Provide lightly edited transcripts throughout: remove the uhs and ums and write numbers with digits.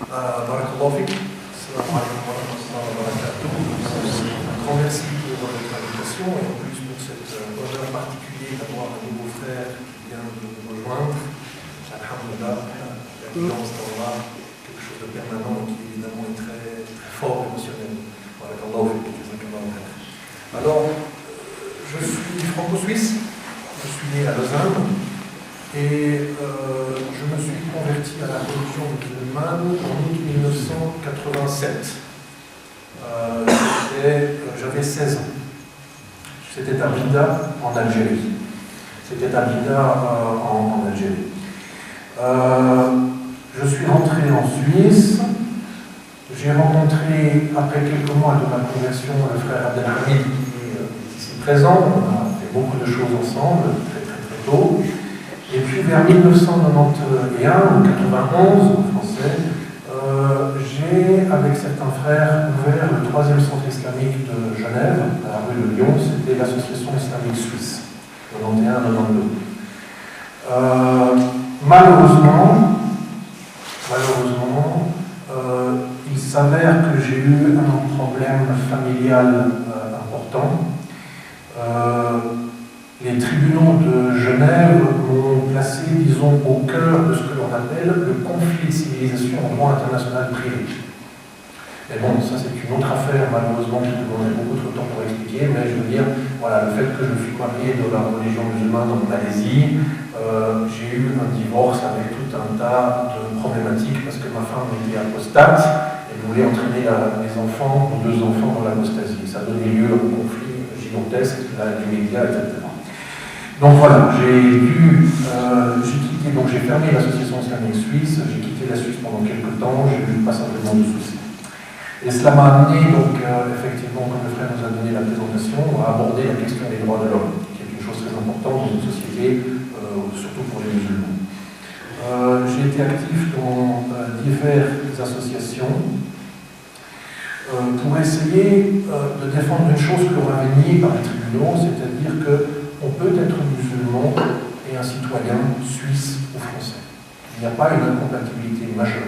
Barakallahu fik. Assalamu alaikum wa rahmatullahi wa barakatuh. Un grand merci pour votre invitation et en plus pour cet honneur particulier d'avoir un nouveau frère qui vient de nous rejoindre. Alhamdulillah, la guidance d'Allah, quelque chose de permanent et qui évidemment est très, très fort émotionnel. Barakallahu fik. Alors, je suis franco-suisse, je suis né à Lausanne. Et je me suis converti à la religion musulmane en 1987. J'avais 16 ans. C'était à Bida, en Algérie. Je suis rentré en Suisse. J'ai rencontré, après quelques mois de ma conversion, le frère Abdelhamid qui est ici présent. On a fait beaucoup de choses ensemble, très tôt. Et puis vers 1991 ou 91 en français, j'ai, avec certains frères, ouvert le 3e centre islamique de Genève, à la rue de Lyon. C'était l'association islamique suisse, 91-92. Malheureusement, il s'avère que j'ai eu un problème familial important. Les tribunaux de Genève m'ont placé, disons, au cœur de ce que l'on appelle le conflit de civilisation en droit international privé. Mais bon, ça c'est une autre affaire, malheureusement, qui demanderait beaucoup trop de temps pour expliquer, mais je veux dire, voilà, le fait que je suis marié de la religion musulmane en Malaisie, j'ai eu un divorce avec tout un tas de problématiques, parce que ma femme était apostate, elle voulait entraîner mes enfants, ou 2 enfants, dans l'apostasie. Ça donnait lieu à un conflit gigantesque, du média, etc. Donc voilà, j'ai fermé l'association islamique suisse, j'ai quitté la Suisse pendant quelques temps, j'ai eu pas simplement de soucis. Et cela m'a amené, donc, effectivement, comme le frère nous a donné la présentation, à aborder la question des droits de l'homme, qui est une chose très importante dans une société, surtout pour les musulmans. J'ai été actif dans diverses associations pour essayer de défendre une chose que l'on avait niée par les tribunaux, c'est-à-dire qu'on peut être musulman et un citoyen suisse ou français. Il n'y a pas une incompatibilité majeure,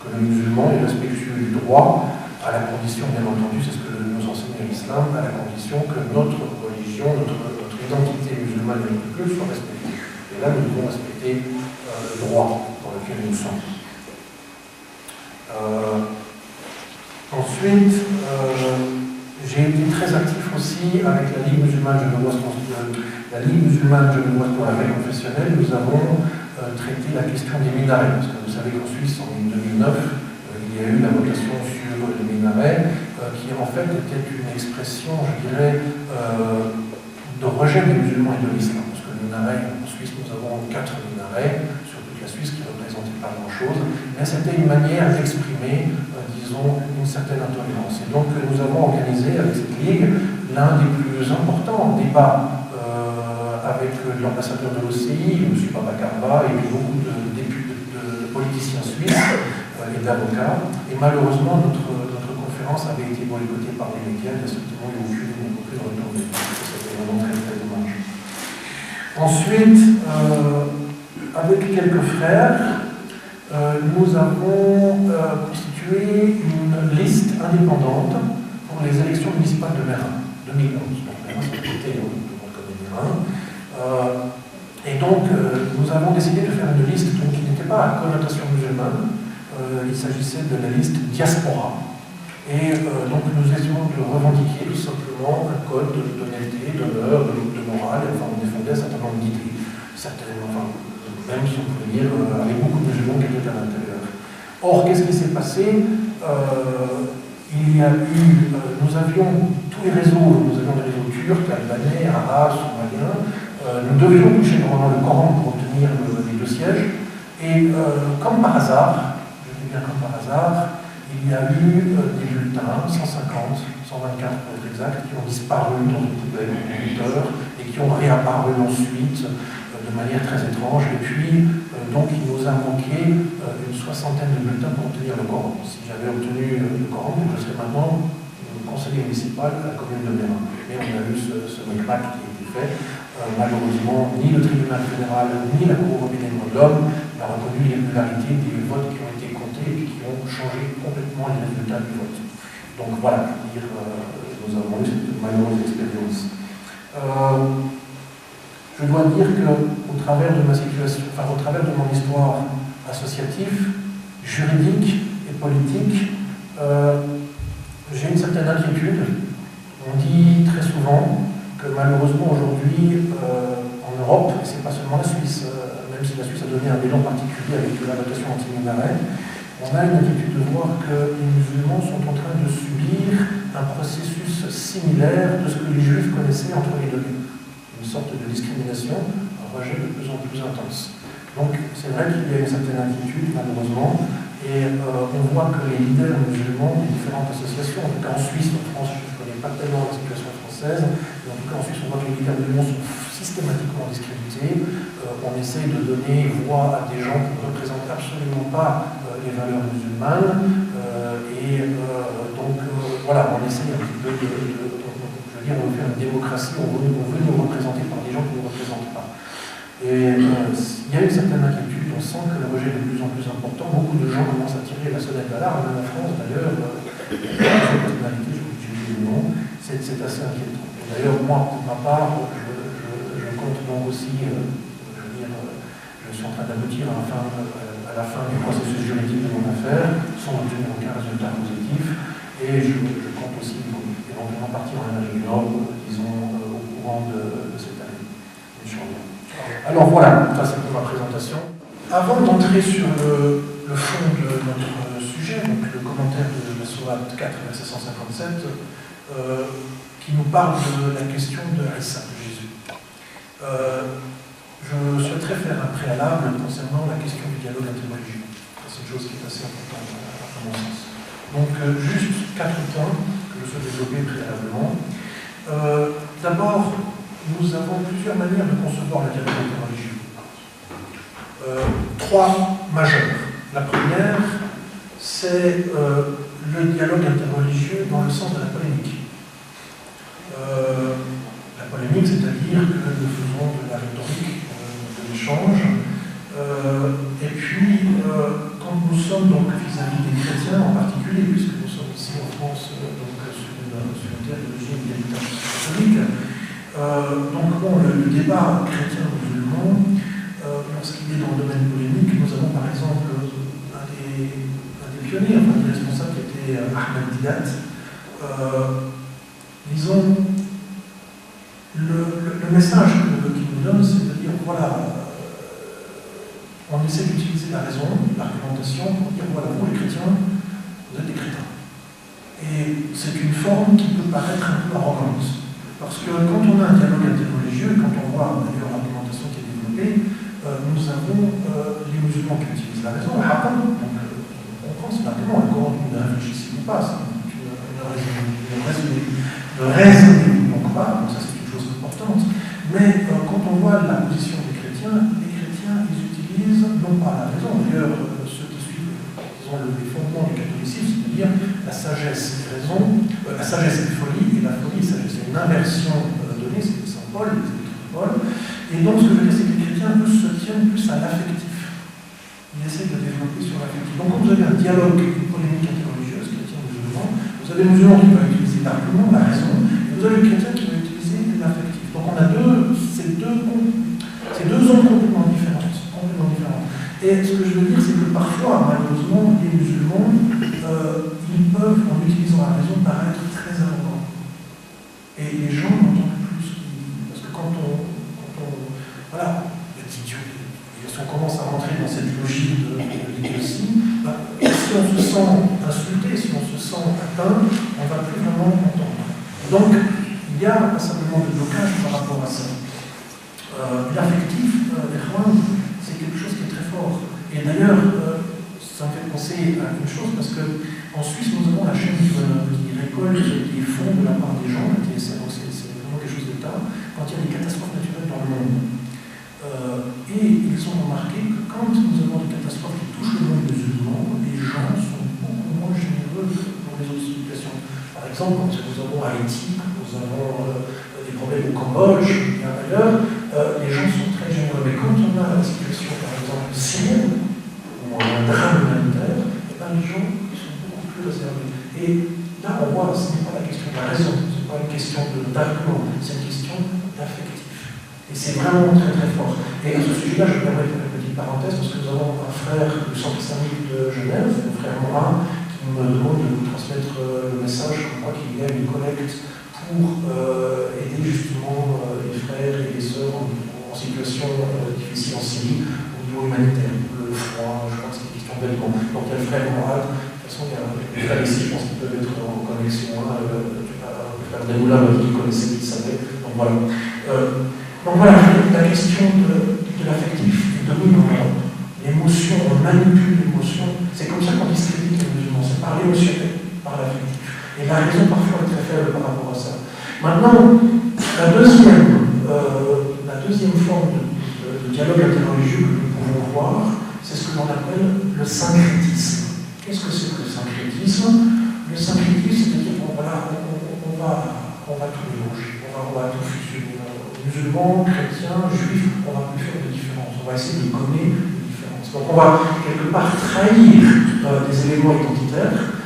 que le musulman est respectueux du droit, à la condition, bien entendu, c'est ce que nous enseigne l'islam, à la condition que notre religion, notre identité musulmane et notre culte soient respectées. Et là, nous devons respecter le droit dans lequel nous sommes. Ensuite, j'ai été très actif aussi avec la Ligue musulmane genevoise pour la paix confessionnelle. Nous avons traité la question des minarets, parce que vous savez qu'en Suisse, en 2009, il y a eu la votation sur les minarets, qui en fait était une expression, je dirais, de rejet des musulmans et de l'islam. Parce que les minarets, en Suisse, nous avons 4 minarets sur toute la Suisse qui ne représentaient pas grand-chose, mais c'était une manière d'exprimer, disons, une certaine intolérance. Et donc nous avons organisé avec cette ligue l'un des plus importants débats avec l'ambassadeur de l'OCI, M. Babakarba, et puis beaucoup de politiciens suisses et d'avocats. Et malheureusement, notre conférence avait été boycottée par les médias, il n'y a strictement eu aucune retombée. C'était vraiment très dommage. Ensuite, avec quelques frères, nous avons constitué une liste indépendante pour les élections municipales de Mérin, 2011. Donc Mérin, c'était tout le monde connaît Mérin. Et donc, nous avons décidé de faire une liste qui n'était pas à connotation musulmane. Il s'agissait de la liste diaspora. Et donc, nous essayons de revendiquer tout simplement un code d'honnêteté, d'honneur, de morale. Enfin, on défendait un certain nombre d'idées. Même si on pouvait dire, avec beaucoup de musulmans qui étaient à l'intérieur. Or, qu'est-ce qui s'est passé? Nous avions tous les réseaux, nous avions des réseaux turcs, albanais, arabes, somaliens. Nous devions toucher normalement le Coran pour obtenir les 2 sièges. Et comme par hasard, il y a eu des bulletins, 150, 124 pour être exact, qui ont disparu dans une poubelle de computeurs et qui ont réapparu ensuite de manière très étrange. Et puis, donc, il nous a manqué une 60aine de bulletins pour obtenir le Coran. Si j'avais obtenu le Coran, je serais maintenant conseiller municipal à la commune de Mérin. Mais on a eu ce micmac qui a été fait. Malheureusement, ni le tribunal fédéral, ni la Cour européenne des droits de l'homme n'a reconnu l'irrégularité des votes qui ont été comptés et qui ont vont changer complètement les résultats du vote. Donc voilà, je veux dire, nous avons eu cette malheureuse expérience. Je dois dire qu'au travers de ma situation, enfin au travers de mon histoire associative, juridique et politique, j'ai une certaine inquiétude. On dit très souvent que malheureusement aujourd'hui, en Europe, et c'est pas seulement la Suisse, même si la Suisse a donné un élan particulier avec la votation anti-minaret, on a une inquiétude de voir que les musulmans sont en train de subir un processus similaire de ce que les juifs connaissaient entre les deux. Une sorte de discrimination, un rejet de plus en plus intense. Donc c'est vrai qu'il y a une certaine inquiétude, malheureusement, et on voit que les leaders musulmans des différentes associations, en tout cas en Suisse, en France, je ne connais pas tellement la situation française, mais en tout cas en Suisse, on voit que les leaders musulmans sont systématiquement discrédités. On essaye de donner voix à des gens qui ne représentent absolument pas les valeurs musulmanes, donc voilà, on essaye un petit peu je veux dire, on fait une démocratie, on veut nous représenter par des gens qui ne nous représentent pas. Et il y a une certaine inquiétude, on sent que le rejet est de plus en plus important. Beaucoup de gens commencent à tirer la sonnette d'alarme, même en France d'ailleurs, les personnalités, je vous dis le nom, c'est assez inquiétant. D'ailleurs, moi, pour ma part, je compte donc aussi, je suis en train d'aboutir à la fin du processus juridique de mon affaire, sans obtenir aucun résultat positif, et je compte aussi éventuellement partir en Amérique du Nord, disons, au courant de cette année. Alors voilà, ça c'est pour ma présentation. Avant d'entrer sur le fond de notre sujet, donc le commentaire de la Sourate 4, verset 157, qui nous parle de la question de Issa, de Jésus. Je souhaiterais faire un préalable concernant la question du dialogue interreligieux. C'est une chose qui est assez importante à mon sens. Donc juste 4 points que je souhaite développer préalablement. D'abord, nous avons plusieurs manières de concevoir le dialogue interreligieux. 3 majeures. La première, c'est le dialogue interreligieux dans le sens de la polémique. La polémique, c'est-à-dire que nous faisons de la rhétorique, de l'échange, et puis quand nous sommes donc vis-à-vis des chrétiens en particulier, puisque nous sommes ici en France donc, sur une terre de régime d'habitation catholique, donc bon, le débat chrétien-musulman, lorsqu'il est dans le domaine polémique, nous avons par exemple un des pionniers, enfin des responsables qui était Ahmed Didat. Disons, le message qu'il nous donne, c'est de dire, voilà, on essaie d'utiliser la raison, l'argumentation, pour dire, voilà, vous les chrétiens, vous êtes des crétins. Et c'est une forme qui peut paraître un peu arrogante. Parce que quand on a un dialogue interreligieux, quand on voit d'ailleurs l'argumentation qui est développée, nous avons les musulmans qui utilisent la raison, le haqqan, donc on pense l'argument, le Coran ne réfléchissez pas, c'est de raisonner, donc pas, donc ça c'est une chose importante, mais quand on voit la position des chrétiens, ils utilisent non pas la raison, d'ailleurs ceux qui suivent, disons, les fondements du catholicisme, c'est-à-dire la sagesse et raison, la sagesse et folie, et la folie et sagesse, c'est une inversion donnée, c'est Saint Paul, les épîtres de Paul, et donc ce que je veux dire, c'est que les chrétiens, eux, se tiennent plus à l'affectif. Ils essaient de développer sur l'affectif. Donc quand vous avez un dialogue, une polémique interreligieuse, chrétien-musulman, vous avez les musulmans qui vont utiliser l'argument, la raison, et vous avez les chrétiens qui vont utiliser l'affectif. Donc on a ces deux zones complètement différentes. Et ce que je veux dire, c'est que parfois, malheureusement, les musulmans, ils peuvent, en utilisant la raison, paraître très arrogants. Et les gens n'entendent plus. Parce que quand on voilà, si on commence à rentrer dans cette logique de l'idiotie, si on se sent insulté, si on se sent atteint, on ne va plus vraiment entendre. Donc, il y a un certain nombre de blocages par rapport à ça. L'affectif, c'est quelque chose qui est très fort. Et d'ailleurs, ça me fait penser à une chose, parce qu'en Suisse, nous avons la chaîne qui récolte des fonds de la part des gens, la TSA, donc c'est vraiment quelque chose d'État, quand il y a des catastrophes naturelles dans le monde. Et ils ont remarqué que quand nous avons des catastrophes qui touchent le monde musulman, les gens sont beaucoup moins généreux dans les autres situations. Par exemple, quand nous avons Haïti, nous avons des problèmes au Cambodge, bien ailleurs, les gens sont très généreux. Mais quand on a la situation, par exemple, syrienne, ou un drame humanitaire, les gens préserver. Et là, on voit, ce n'est pas la question de la raison, ce n'est pas une question d'argument, c'est une question d'affectif. Et c'est vraiment très très fort. Et à ce sujet-là, je me permets de faire une petite parenthèse, parce que nous avons un frère du Centre islamique de Genève, le frère Morin, qui me demande de vous transmettre le message comme quoi qu'il y a une collecte pour aider justement les frères et les sœurs en situation difficile en Syrie au niveau humanitaire. Le froid, je crois que c'est une question de vêtements. Donc il y a le frère Morin. De toute façon, il y a des frères ici, je pense qu'ils peuvent être en connexion. Le frère Demoula qui connaissait, qui savait. Donc voilà. Donc voilà, la question de l'affectif, du dominant, l'émotion, on manipule l'émotion. C'est comme ça qu'on discrédite les musulmans, c'est par l'émotionnel, par l'affectif. Et la raison parfois est très faible par rapport à ça. Maintenant, la deuxième forme de dialogue interreligieux que nous pouvons voir, c'est ce que l'on appelle le syncrétisme. Qu'est-ce que c'est que le syncrétisme? Le syncrétisme, c'est-à-dire qu'on voilà, on va tout mélanger, on va tout fusionner. Musulmans, chrétiens, juifs, on va plus faire de différence. On va essayer de gommer les différences. Donc on va quelque part trahir des éléments identitaires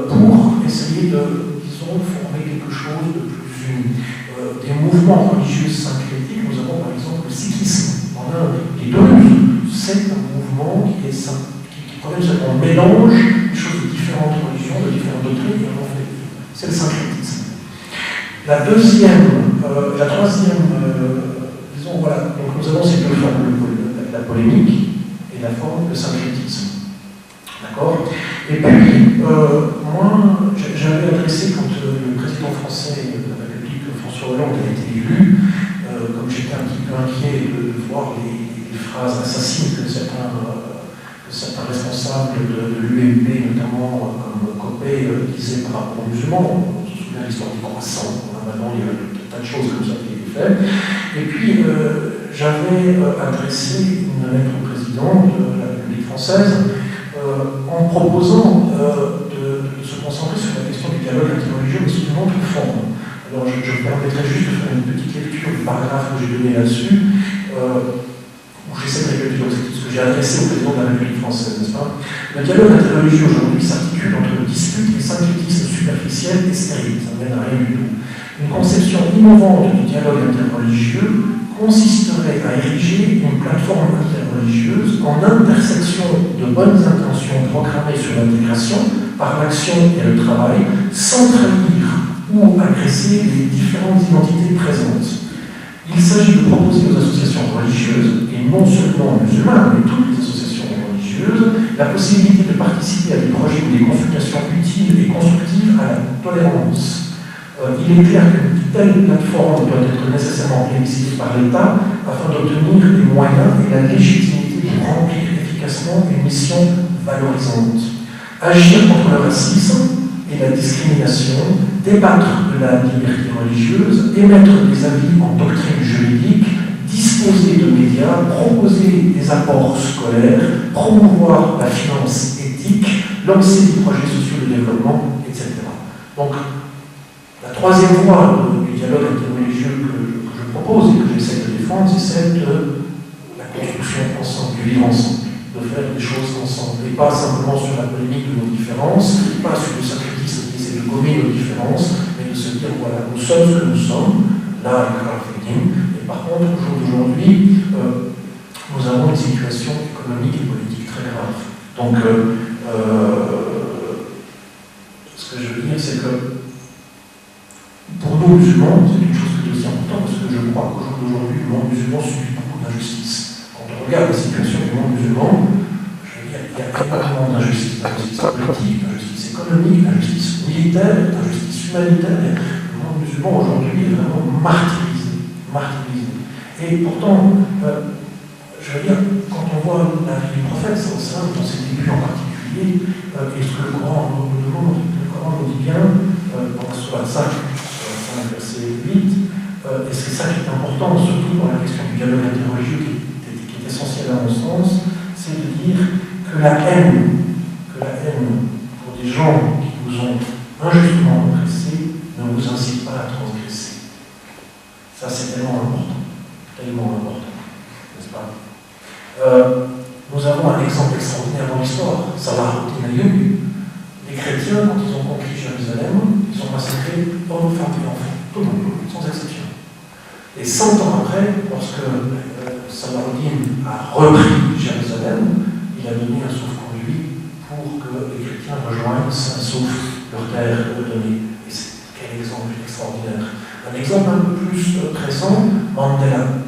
pour essayer de, disons, former quelque chose de plus uni. Des mouvements religieux syncrétiques, nous avons par exemple le sikhisme en Inde, qui est c'est un mouvement qui on mélange des choses de différentes religions, de différentes doctrines, et on en fait. C'est le syncrétisme. La troisième, disons, voilà, donc nous avons ces deux formes, la polémique et la forme de syncrétisme. D'accord? Et puis, moi, j'avais adressé, quand le président français de la République, François Hollande, a été élu, comme j'étais un petit peu inquiet de voir les phrases assassines que certains responsables de l'UMP, notamment comme Copé, disaient par rapport aux musulmans. On se souvient de l'histoire du croissant. Maintenant, il y a un tas de choses comme ça qui étaient faites. Et puis, j'avais adressé une lettre au président de la République française en proposant de se concentrer sur la question du dialogue interreligieux, mais sous une autre forme. Alors, je me permettrai juste de faire une petite lecture du paragraphe que j'ai donné là-dessus, où j'essaie de récapituler ce que j'ai adressé au président de la République française, n'est-ce pas? Le dialogue interreligieux aujourd'hui s'articule entre le dispute et le syncrétisme superficiel et stérile, ça ne mène à rien du tout. Une conception innovante du dialogue interreligieux consisterait à ériger une plateforme interreligieuse en intersection de bonnes intentions programmées sur l'intégration par l'action et le travail, sans trahir ou agresser les différentes identités présentes. Il s'agit de proposer aux associations religieuses, et non seulement musulmanes, mais toutes les associations religieuses, la possibilité de participer à des projets ou des consultations utiles et constructives à la tolérance. Il est clair qu'une telle plateforme doit être nécessairement plébiscitée par l'État afin d'obtenir les moyens et la légitimité pour remplir efficacement une mission valorisante. Agir contre le racisme et la discrimination, débattre de la liberté religieuse, émettre des avis en doctrine juridique, disposer de médias, proposer des apports scolaires, promouvoir la finance éthique, lancer des projets sociaux de développement, etc. Donc, la troisième voie du dialogue interreligieux que je propose et que j'essaie de défendre, c'est celle de la construction ensemble, du vivre ensemble, de faire des choses ensemble, et pas simplement sur la polémique de nos différences, pas sur le syncrétisme qui essaie de gommer nos différences, mais de se dire, voilà, nous sommes ce que nous sommes, là, avec Ralph. Et par contre, au jour d'aujourd'hui, nous avons une situation économique et politique très grave. Donc, ce que je veux dire, c'est que pour nous musulmans, c'est quelque chose qui est aussi important, parce que je crois qu'au jour d'aujourd'hui, le monde musulman subit beaucoup d'injustices. Quand on regarde la situation du monde musulman, je veux dire, il y a énormément d'injustices, d'injustices politiques, d'injustices économiques, d'injustices militaires, d'injustices humanitaires. Le monde musulman aujourd'hui est vraiment martyrisé. Et pourtant, je veux dire, quand on voit la vie du prophète, dans ses débuts en particulier, et ce que le Coran nous demande, le Coran nous dit bien, dans la Sourate 5, verset 8, et c'est ça qui est important, surtout dans la question du dialogue interreligieux qui est essentiel à mon sens, c'est de dire que la haine pour des gens qui vous ont injustement oppressé ne vous incite pas à transgresser. Ça, c'est tellement important, n'est-ce pas? Nous avons un exemple extraordinaire dans l'histoire, Salah ad-Din Ayyub. Les chrétiens chrétiens, quand ils ont conquis Jérusalem, ils ont massacré hommes, femmes et enfants, tout le monde, sans exception. Et 100 ans après, lorsque Saladin a repris Jérusalem, il a donné un sauf-conduit pour que les chrétiens rejoignent sauf leur terre redonnée. Et quel exemple extraordinaire. Un exemple un peu plus présent, Mandela.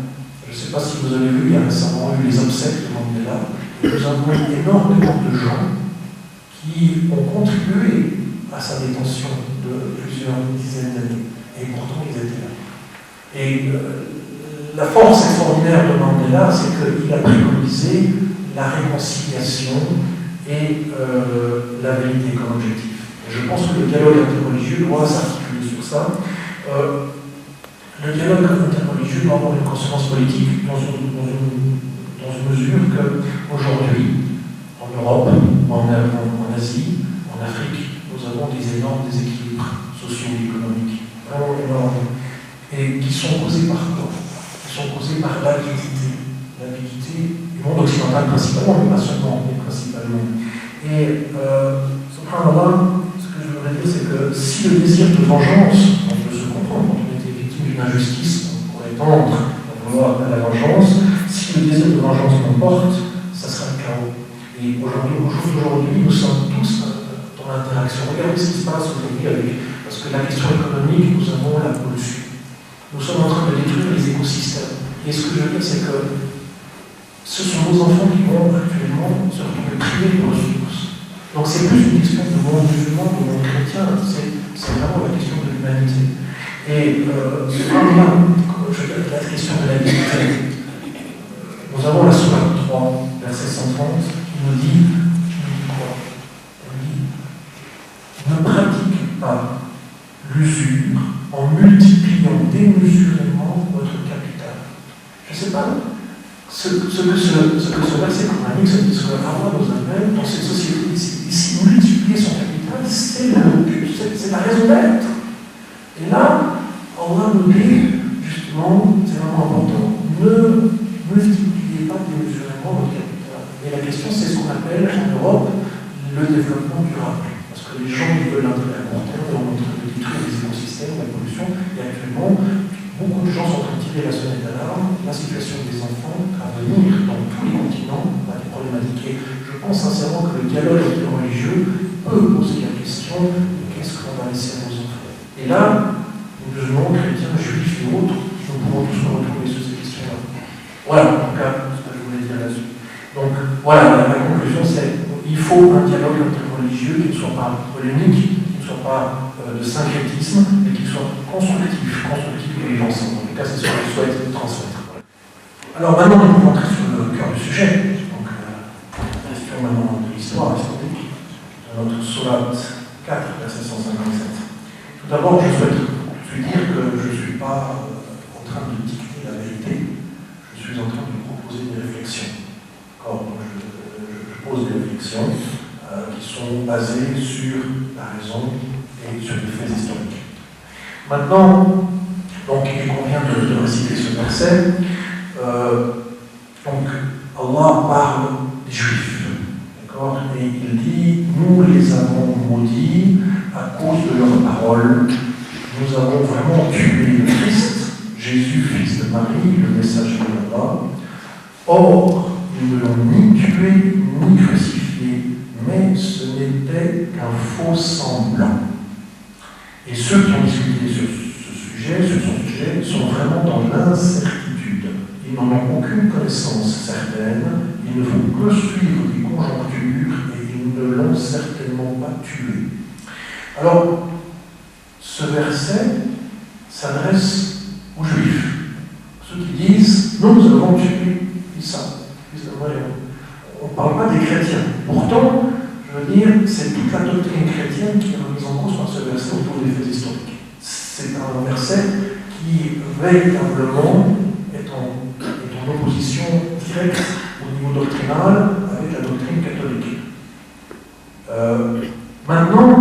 Je ne sais pas si vous avez vu, il y a récemment eu les obsèques de Mandela. Et nous avons énormément de gens qui ont contribué à sa détention de plusieurs dizaines d'années. Et pourtant, ils étaient là. Et la force extraordinaire de Mandela, c'est qu'il a préconisé la réconciliation et la vérité comme objectif. Et je pense que le dialogue interreligieux doit s'articuler sur ça. Le dialogue interreligieux doit avoir une consonance politique dans une mesure qu'aujourd'hui, en Europe, en Asie, en Afrique, nous avons des énormes déséquilibres socio-économiques, vraiment énormes, et qui sont causés par quoi? Qui sont causés par l'avidité du monde occidental principalement, mais pas seulement, mais principalement. Et subhanallah, ce que je voudrais dire, c'est que si le désir de vengeance, on peut se comprendre, quand on était victime d'une injustice, on pourrait tendre à vouloir à la vengeance, si le désir de vengeance l'emporte, ça sera le chaos. Et aujourd'hui, nous sommes tous dans l'interaction. Regardez ce qui se passe aujourd'hui parce que la question économique, nous avons la pollution. Nous sommes en train de détruire les écosystèmes. Et ce que je veux dire, c'est que ce sont nos enfants qui vont actuellement se retrouver privés de ressources. Donc c'est plus une question de monde musulman, de monde chrétien, c'est vraiment la question de l'humanité. Et c'est vraiment la question de la dignité. Nous avons la sourate 3, verset 130, qui nous dit quoi? Elle dit ne pratique pas l'usure en multipliant démesurément votre capital. Je ne sais pas ce que ce verset coranique, ce que Allah nous appelle dans cette société ici, multiplier son capital, c'est la raison d'être. Et là, Allah nous dit, justement, c'est vraiment important, ne multipliez pas démesurément votre capital. Et la question, c'est ce qu'on appelle en Europe le développement durable. Parce que les gens qui veulent l'intérêt à court terme, on est en train de détruire les écosystèmes, la pollution, et actuellement, beaucoup de gens sont en train de tirer la sonnette d'alarme, la situation des enfants à venir dans tous les continents a des problématiques. Et je pense sincèrement que le dialogue interreligieux peut poser la question de qu'est-ce qu'on va laisser à nos enfants. Et là, musulmans, chrétiens, juifs et autres, nous pourrons tous nous retrouver sur ces questions-là. Voilà, en tout cas, ce que je voulais dire là-dessus. Donc, voilà, la conclusion, c'est qu'il faut un dialogue interreligieux qui ne soit pas polémique, qui ne soit pas de syncrétisme, mais qui soit constructif et vivant ensemble. En tout cas, c'est ce que je souhaite transmettre. Alors maintenant, nous pouvons entrer sur le cœur du sujet. Donc, question maintenant de l'histoire historique de notre sourate 4, verset 157. Tout d'abord, je souhaite dire que je ne suis pas en train de dicter la vérité, je suis en train de proposer des réflexions. D'accord ? Donc, je pose des réflexions qui sont basées sur la raison et sur des faits historiques. Maintenant, donc, il convient de réciter ce verset. Donc, Allah parle des Juifs, d'accord ? Et il dit, nous les avons maudits à cause de leurs paroles. Nous avons vraiment tué le Christ, Jésus, fils de Marie, le messager d'Allah. Or, ils ne l'ont ni tué ni crucifié, mais ce n'était qu'un faux semblant. Et ceux qui ont discuté sur son sujet, sont vraiment dans l'incertitude. Ils n'en ont aucune connaissance certaine, ils ne font que suivre des conjonctures et ils ne l'ont certainement pas tué. Alors, ce verset s'adresse aux Juifs, ceux qui disent « nous avons tué Issa, fils de Marie ». On ne parle pas des chrétiens. Pourtant, je veux dire, c'est toute la doctrine chrétienne qui est remise en cause par ce verset autour des faits historiques. C'est un verset qui véritablement est en opposition directe au niveau doctrinal avec la doctrine catholique. Maintenant,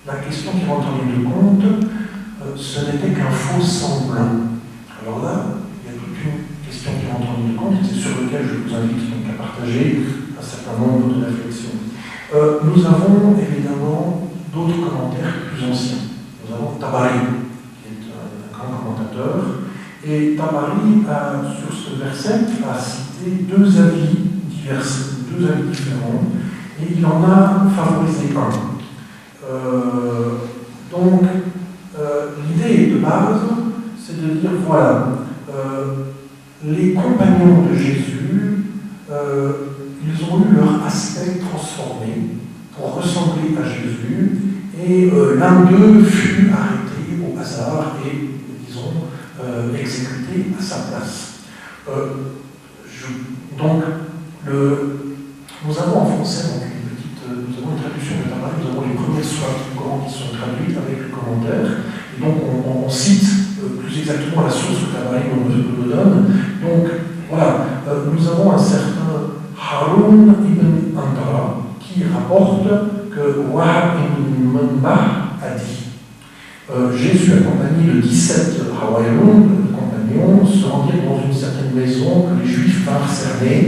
la question qui rentre en ligne de compte, ce n'était qu'un faux semblant. Alors là, il y a toute une question qui rentre en ligne de compte, et c'est sur lequel je vous invite donc à partager un certain nombre de réflexions. Nous avons évidemment d'autres commentaires plus anciens. Nous avons Tabari, qui est un grand commentateur, et Tabari, sur ce verset, a cité deux avis différents, et il en a favorisé un. Donc, l'idée de base, c'est de dire, voilà, les compagnons de Jésus, ils ont eu leur aspect transformé pour ressembler à Jésus, et l'un d'eux fut arrêté au hasard et, disons, exécuté à sa place. Donc, nous avons en français donc, nous avons une traduction de Tabari, nous avons les premières sourates du Coran qui sont traduites avec le commentaire, et donc on cite plus exactement la source que Tabari nous donne. Donc voilà, nous avons un certain Haroun ibn Antara qui rapporte que Wahab ibn Manbah a dit Jésus, accompagné de 17 Hawaïroun, compagnons, se rendirent dans une certaine maison que les Juifs vinrent cerner.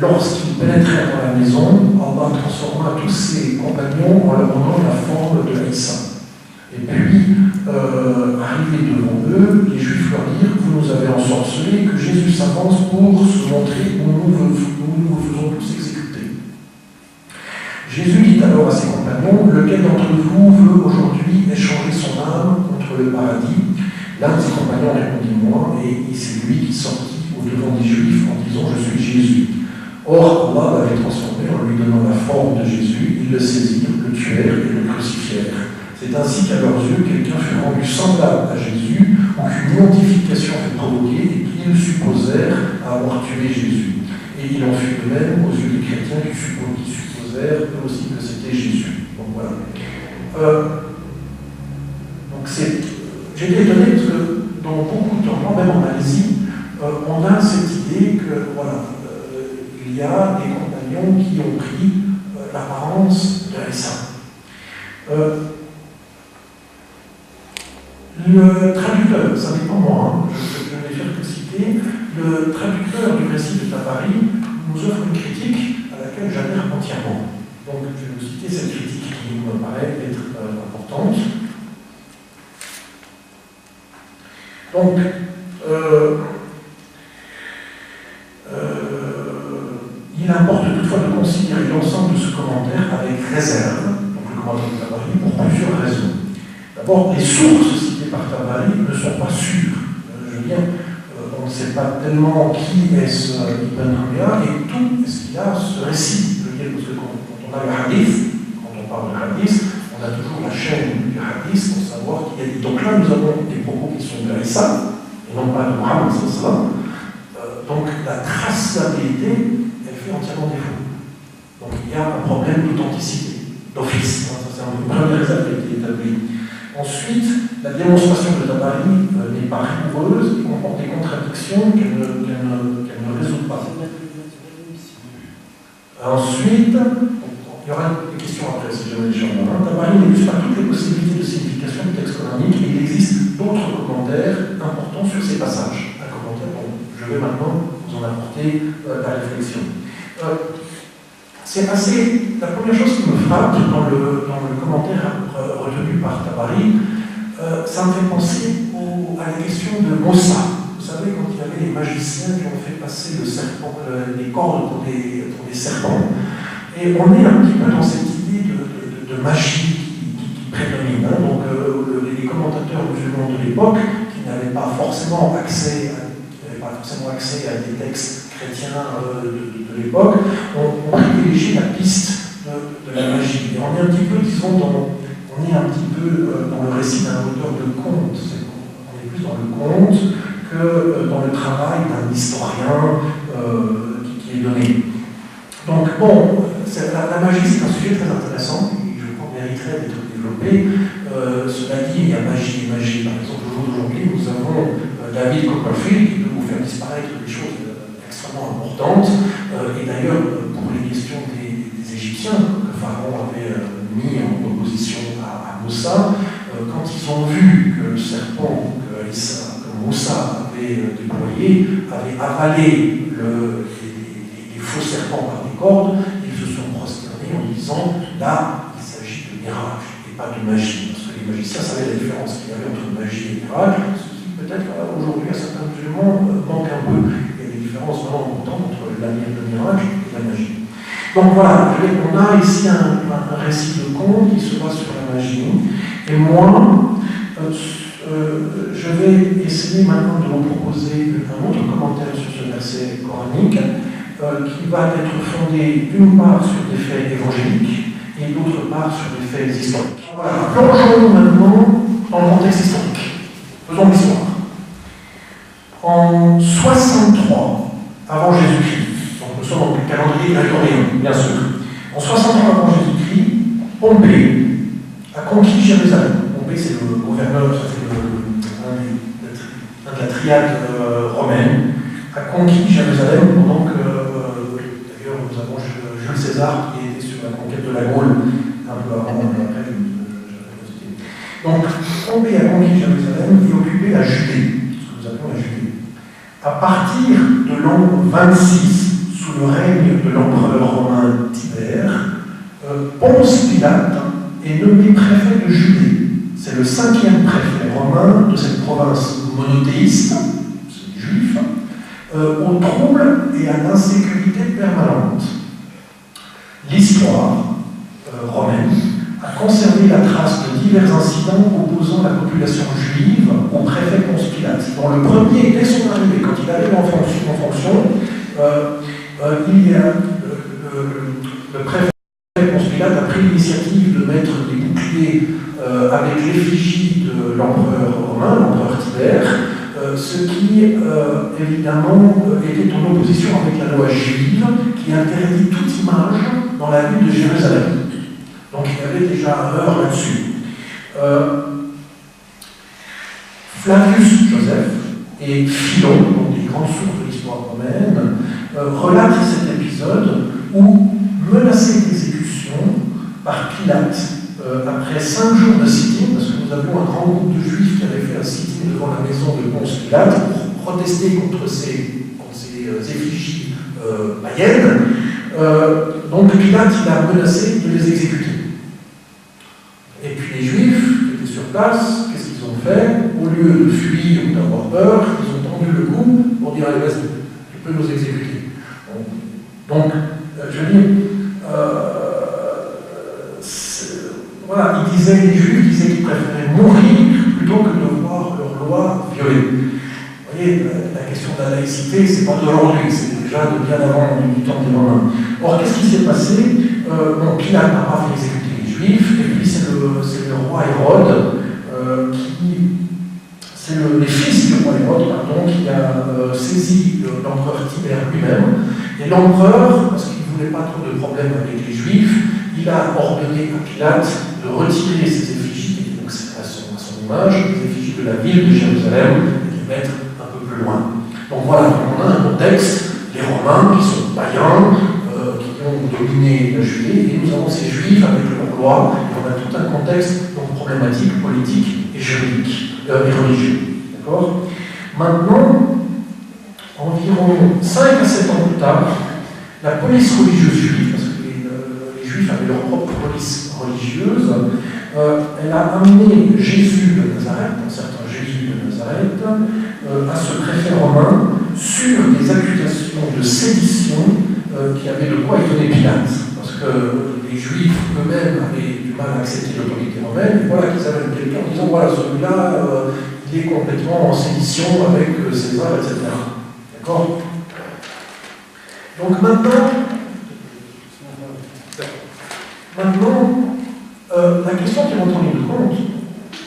Lorsqu'ils pénétrèrent dans la maison, Allah transforma tous ses compagnons en leur donnant la forme de Isa. Et puis, arrivés devant eux, les Juifs leur dirent « Vous nous avez ensorcelés, que Jésus s'avance pour se montrer où nous vous faisons tous exécuter. » Jésus dit alors à ses compagnons « Lequel d'entre vous veut aujourd'hui échanger son âme contre le paradis ?» L'un de ses compagnons répondit « Moi » et c'est lui qui sortit au-devant des Juifs en disant « Je suis Jésus ». Or, Allah l'avait transformé en lui donnant la forme de Jésus, ils le saisirent, le tuèrent et le crucifièrent. C'est ainsi qu'à leurs yeux, quelqu'un fut rendu semblable à Jésus, ou qu'une identification fut provoquée et qu'ils supposèrent avoir tué Jésus. Et il en fut de même aux yeux des chrétiens qui supposèrent eux aussi que c'était Jésus. Donc voilà. J'ai été étonné parce que dans beaucoup d'endroits, même en Malaisie, on a cette idée que voilà. Il y a des compagnons qui ont pris l'apparence de Isa. Le traducteur, ça n'est pas moi, je ne vais faire que citer, le traducteur du récit de Tabari nous offre une critique à laquelle j'adhère entièrement. Donc je vais vous citer cette critique qui me paraît être importante. Donc, il importe toutefois de considérer l'ensemble de ce commentaire avec réserve, donc le commentaire de Tabari, pour plusieurs raisons. D'abord, les sources citées par Tabari ne sont pas sûres. Je veux dire, on ne sait pas tellement qui est ce Ibn Rabia et tout est-ce qu'il y a ce récit. Je veux dire, parce que quand on a le hadith, quand on parle de hadith, on a toujours la chaîne du hadith pour savoir qui a dit. Donc là, nous avons des propos qui sont de Isa, et non pas de Muhammad sallallahu. Donc la traçabilité fait entièrement défaut. Donc il y a un problème d'authenticité, d'office. Ça, c'est une première étape qui a été établie. Ensuite, la démonstration de Tabari n'est pas rigoureuse et comporte des contradictions qu'elle ne résout pas. Ensuite, il y aura des questions après, si jamais les gens Tabari n'élude pas toutes les possibilités de signification du texte coranique et il existe d'autres commentaires importants sur ces passages. Un commentaire dont je vais maintenant vous en apporter la réflexion. C'est assez. La première chose qui me frappe dans le commentaire retenu par Tabari, ça me fait penser à la question de Moussa. Vous savez, quand il y avait les magiciens qui ont fait passer le serpent, les cordes pour des serpents, et on est un petit peu dans cette idée de magie qui prédomine. Hein. Donc, les commentateurs musulmans de l'époque, qui n'avaient pas forcément accès à des textes chrétiens de l'époque, on privilégie la piste de la magie. Et on est un petit peu, disons, dans le récit d'un auteur de conte. On est plus dans le conte que dans le travail d'un historien qui est donné. Donc, bon, la magie, c'est un sujet très intéressant, qui, je crois, mériterait d'être développé. Cela dit, il y a magie et magie. Par exemple, au jour d'aujourd'hui, nous avons David Copperfield qui peut vous faire disparaître des choses extrêmement importantes. Et d'ailleurs, pour les questions des Égyptiens, que Pharaon avait mis en opposition à Moussa, quand ils ont vu que le serpent que Moussa avait déployé avait avalé les faux serpents par des cordes, ils se sont prosternés en disant disant là, il s'agit de miracle et pas de magie. Parce que les magiciens savaient la différence qu'il y avait entre magie et miracle, ce qui peut-être aujourd'hui à certains musulmans manque un peu. Il y a des différences vraiment importantes entre le miracle et la magie. Donc voilà, on a ici un récit de conte qui se base sur la magie. Et moi, je vais essayer maintenant de vous proposer un autre commentaire sur ce verset coranique qui va être fondé d'une part sur des faits évangéliques et d'autre part sur des faits historiques. Voilà, plongeons maintenant dans le contexte historique. Faisons l'histoire. En 63 avant Jésus-Christ, donc nous sommes dans le calendrier grégorien, bien sûr. En 63 avant Jésus-Christ, Pompée a conquis Jérusalem. Pompée, c'est le gouverneur, un de la triade romaine, a conquis Jérusalem pendant que, d'ailleurs, nous avons Jules César qui était sur la conquête de la Gaule un peu avant, après. Donc, Pompée a conquis Jérusalem et occupé la Judée, ce que nous appelons la Judée. À partir de l'an 26, sous le règne de l'empereur romain Tibère, Ponce Pilate est nommé préfet de Judée. C'est le 5e préfet romain de cette province monothéiste, c'est les Juifs, au trouble et à l'insécurité permanente. L'histoire romaine a conservé la trace de divers incidents opposant la population juive au préfet Ponce Pilate. Dans le premier, dès son arrivée, quand il arrive en fonction, il y a le préfet Ponce Pilate a pris l'initiative de mettre des boucliers avec l'effigie de l'empereur romain, l'empereur Tibère, ce qui évidemment était en opposition avec la loi juive qui interdit toute image dans la ville de Jérusalem. Donc il y avait déjà un heurt là-dessus. Flavius Joseph et Philon, donc des grandes sources de l'histoire romaine, relatent cet épisode où, menacé d'exécution par Pilate, après 5 jours de sit-in, parce que nous avions un grand groupe de juifs qui avaient fait un sit-in devant la maison de Ponce Pilate pour protester contre ces effigies païennes, donc Pilate il a menacé de les exécuter. Et puis les juifs qui étaient sur place, qu'est-ce qu'ils ont fait? Au lieu de fuir ou d'avoir peur, ils ont tendu le coup pour dire allez, vas-y, tu peux nous exécuter. Donc, je veux dire, voilà, les Juifs disaient qu'ils préféraient mourir plutôt que de voir leur loi violée. Vous voyez, la question de la laïcité, c'est pas d'aujourd'hui, c'est déjà de bien avant du temps des Romains. Or, qu'est-ce qui s'est passé? Pilate n'a pas fait exécuter les Juifs, et puis c'est le roi Hérode c'est les fils du roi Hérode, qui a saisi l'empereur Tibère lui-même, et l'empereur, parce qu'il ne voulait pas trop de problèmes avec les Juifs, il a ordonné à Pilate de retirer ses effigies, donc à son image, les effigies de la ville de Jérusalem, et de les mettre un peu plus loin. Donc voilà, on a un contexte, les Romains qui sont païens, qui ont dominé la Judée, et nous avons ces Juifs avec leur loi, et on a tout un contexte donc, problématique, politique et juridique, et religieux. D'accord ? Maintenant, environ 5 à 7 ans plus tard, la police religieuse juive, parce que les Juifs avaient leur propre police religieuse, elle a amené Jésus de Nazareth, un certain Jésus de Nazareth, à ce préfet romain sur des accusations de sédition qui avaient de quoi étonner Pilate. Parce que les Juifs eux-mêmes avaient du mal à accepter l'autorité romaine, et voilà qu'ils avaient quelqu'un en disant voilà, celui-là, il est complètement en sédition avec César, etc. D'accord ? Donc maintenant, la question qui rentre en ligne de compte,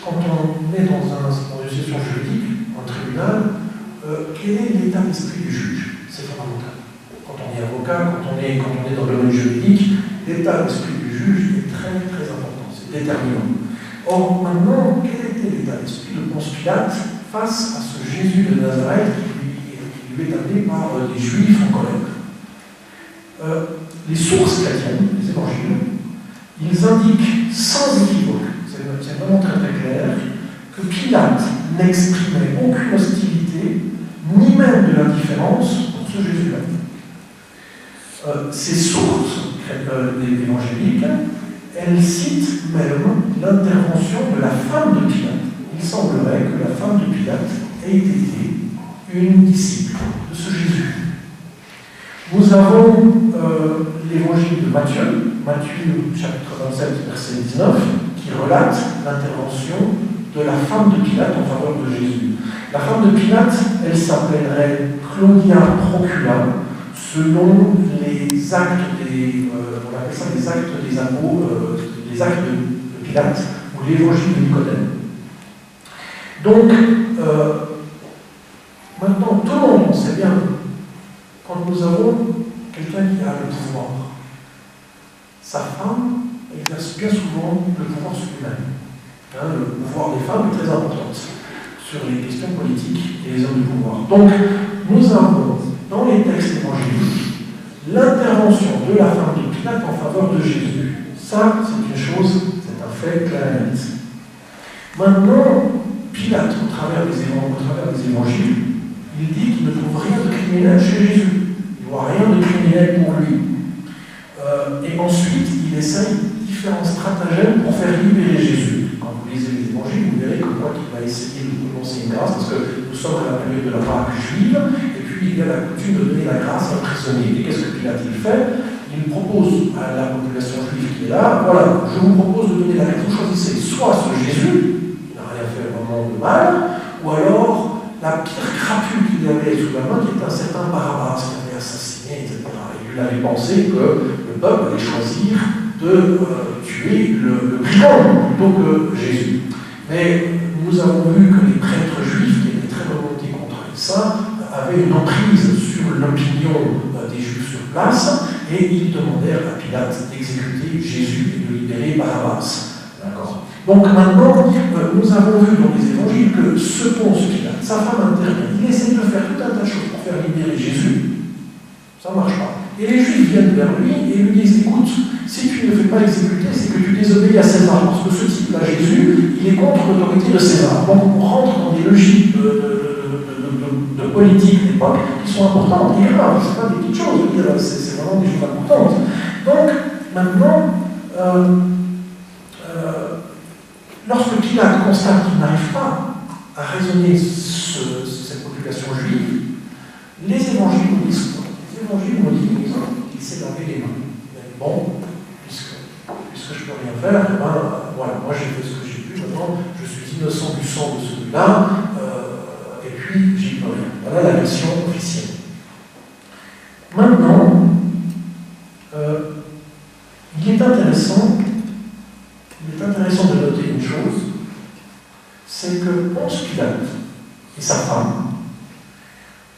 quand on est dans une situation juridique, en tribunal, quel est l'état d'esprit du juge? C'est fondamental. Quand on est avocat, quand on est dans le domaine juridique, l'état d'esprit du juge est très très important, c'est déterminant. Or, maintenant, quel était l'état d'esprit de Ponce Pilate face à ce Jésus de Nazareth qui lui est amené par des Juifs en colère? Les sources chrétiennes, les évangiles, ils indiquent sans équivoque, c'est vraiment très très clair, que Pilate n'exprimait aucune hostilité, ni même de l'indifférence pour ce Jésus-là. Ces sources évangéliques elle cite même l'intervention de la femme de Pilate. Il semblerait que la femme de Pilate ait été une disciple de ce Jésus. Nous avons l'évangile de Matthieu, chapitre 27, verset 19, qui relate l'intervention de la femme de Pilate en faveur de Jésus. La femme de Pilate, elle s'appellerait Claudia Procula, selon les actes on appelle ça les actes des apôtres, les actes de Pilate, ou l'évangile de Nicodème. Donc, maintenant, tout le monde sait bien, quand nous avons quelqu'un qui a le pouvoir, sa femme exerce bien souvent le pouvoir sur lui-même. Le pouvoir des femmes est très important sur les questions politiques et les hommes de pouvoir. Donc, nous avons dans les textes évangéliques l'intervention de la femme de Pilate en faveur de Jésus. Ça, c'est une chose, c'est un fait clair et net. Maintenant, Pilate, au travers des évangiles, il dit qu'il ne trouve rien de criminel chez Jésus. Il ne voit rien de criminel pour lui. Et ensuite, il essaye différents stratagèmes pour faire libérer Jésus. Quand vous lisez les évangiles, vous verrez que moi qui va essayer de prononcer une grâce, parce que nous sommes à la période de la Pâque juive, et puis il y a la coutume de donner la grâce à un prisonnier. Et qu'est-ce que Pilate fait? Il propose à la population juive qui est là, voilà, je vous propose de donner la grâce. Vous choisissez soit ce Jésus, qui n'a rien fait vraiment de mal, ou alors la pire crapule qu'il avait sous la main, qui était un certain Barabbas, qui avait assassiné, etc. Et il avait pensé que le peuple allait choisir de tuer le brigand plutôt que Jésus. Mais nous avons vu que les prêtres juifs, qui étaient très remontés contre les saints, avaient une emprise sur l'opinion des juifs sur place, et ils demandèrent à Pilate d'exécuter Jésus et de libérer Barabbas. D'accord. Donc maintenant, nous avons vu dans les évangiles que ce Ponce Pilate, sa femme intervient, il essaie de faire tout un tas de choses pour faire libérer Jésus. Ça ne marche pas. Et les Juifs viennent vers lui et lui disent, écoute, si tu ne fais pas exécuter, c'est que tu désobéis à César, parce que ce type-là, Jésus, il est contre l'autorité de César. Donc on rentre dans des logiques de politique d'époque qui sont importantes et graves, ce ne sont pas des petites choses, c'est vraiment des choses importantes. Donc maintenant, lorsque Pilate constate qu'il n'arrive pas à raisonner cette population juive, les évangiles nous disent quoi? Les évangiles nous disent qu'il s'est lavé les mains. Bon, puisque je ne peux rien faire, voilà, moi j'ai fait ce que j'ai pu, maintenant je suis innocent du sang de celui-là, et puis j'y peux rien. Voilà la version officielle. Maintenant, il est intéressant de noter une chose, c'est que Ponce Pilate et sa femme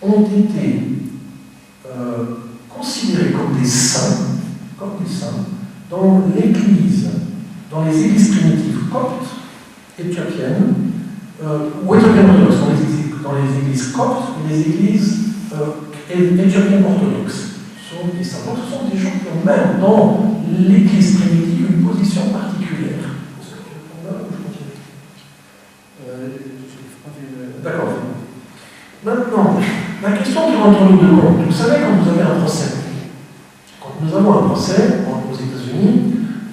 ont été considérés comme des saints, dans l'Église, dans les églises primitives coptes, éthiopiennes, ou éthiopiennes orthodoxes, dans les églises coptes et les églises éthiopiennes orthodoxes. Ce sont des saints. Donc ce sont des gens qui ont même dans l'Église primitive une position particulière. D'accord. Maintenant, la question qui rentre en ligne de compte, vous savez, quand vous avez un procès, quand nous avons un procès aux États-Unis,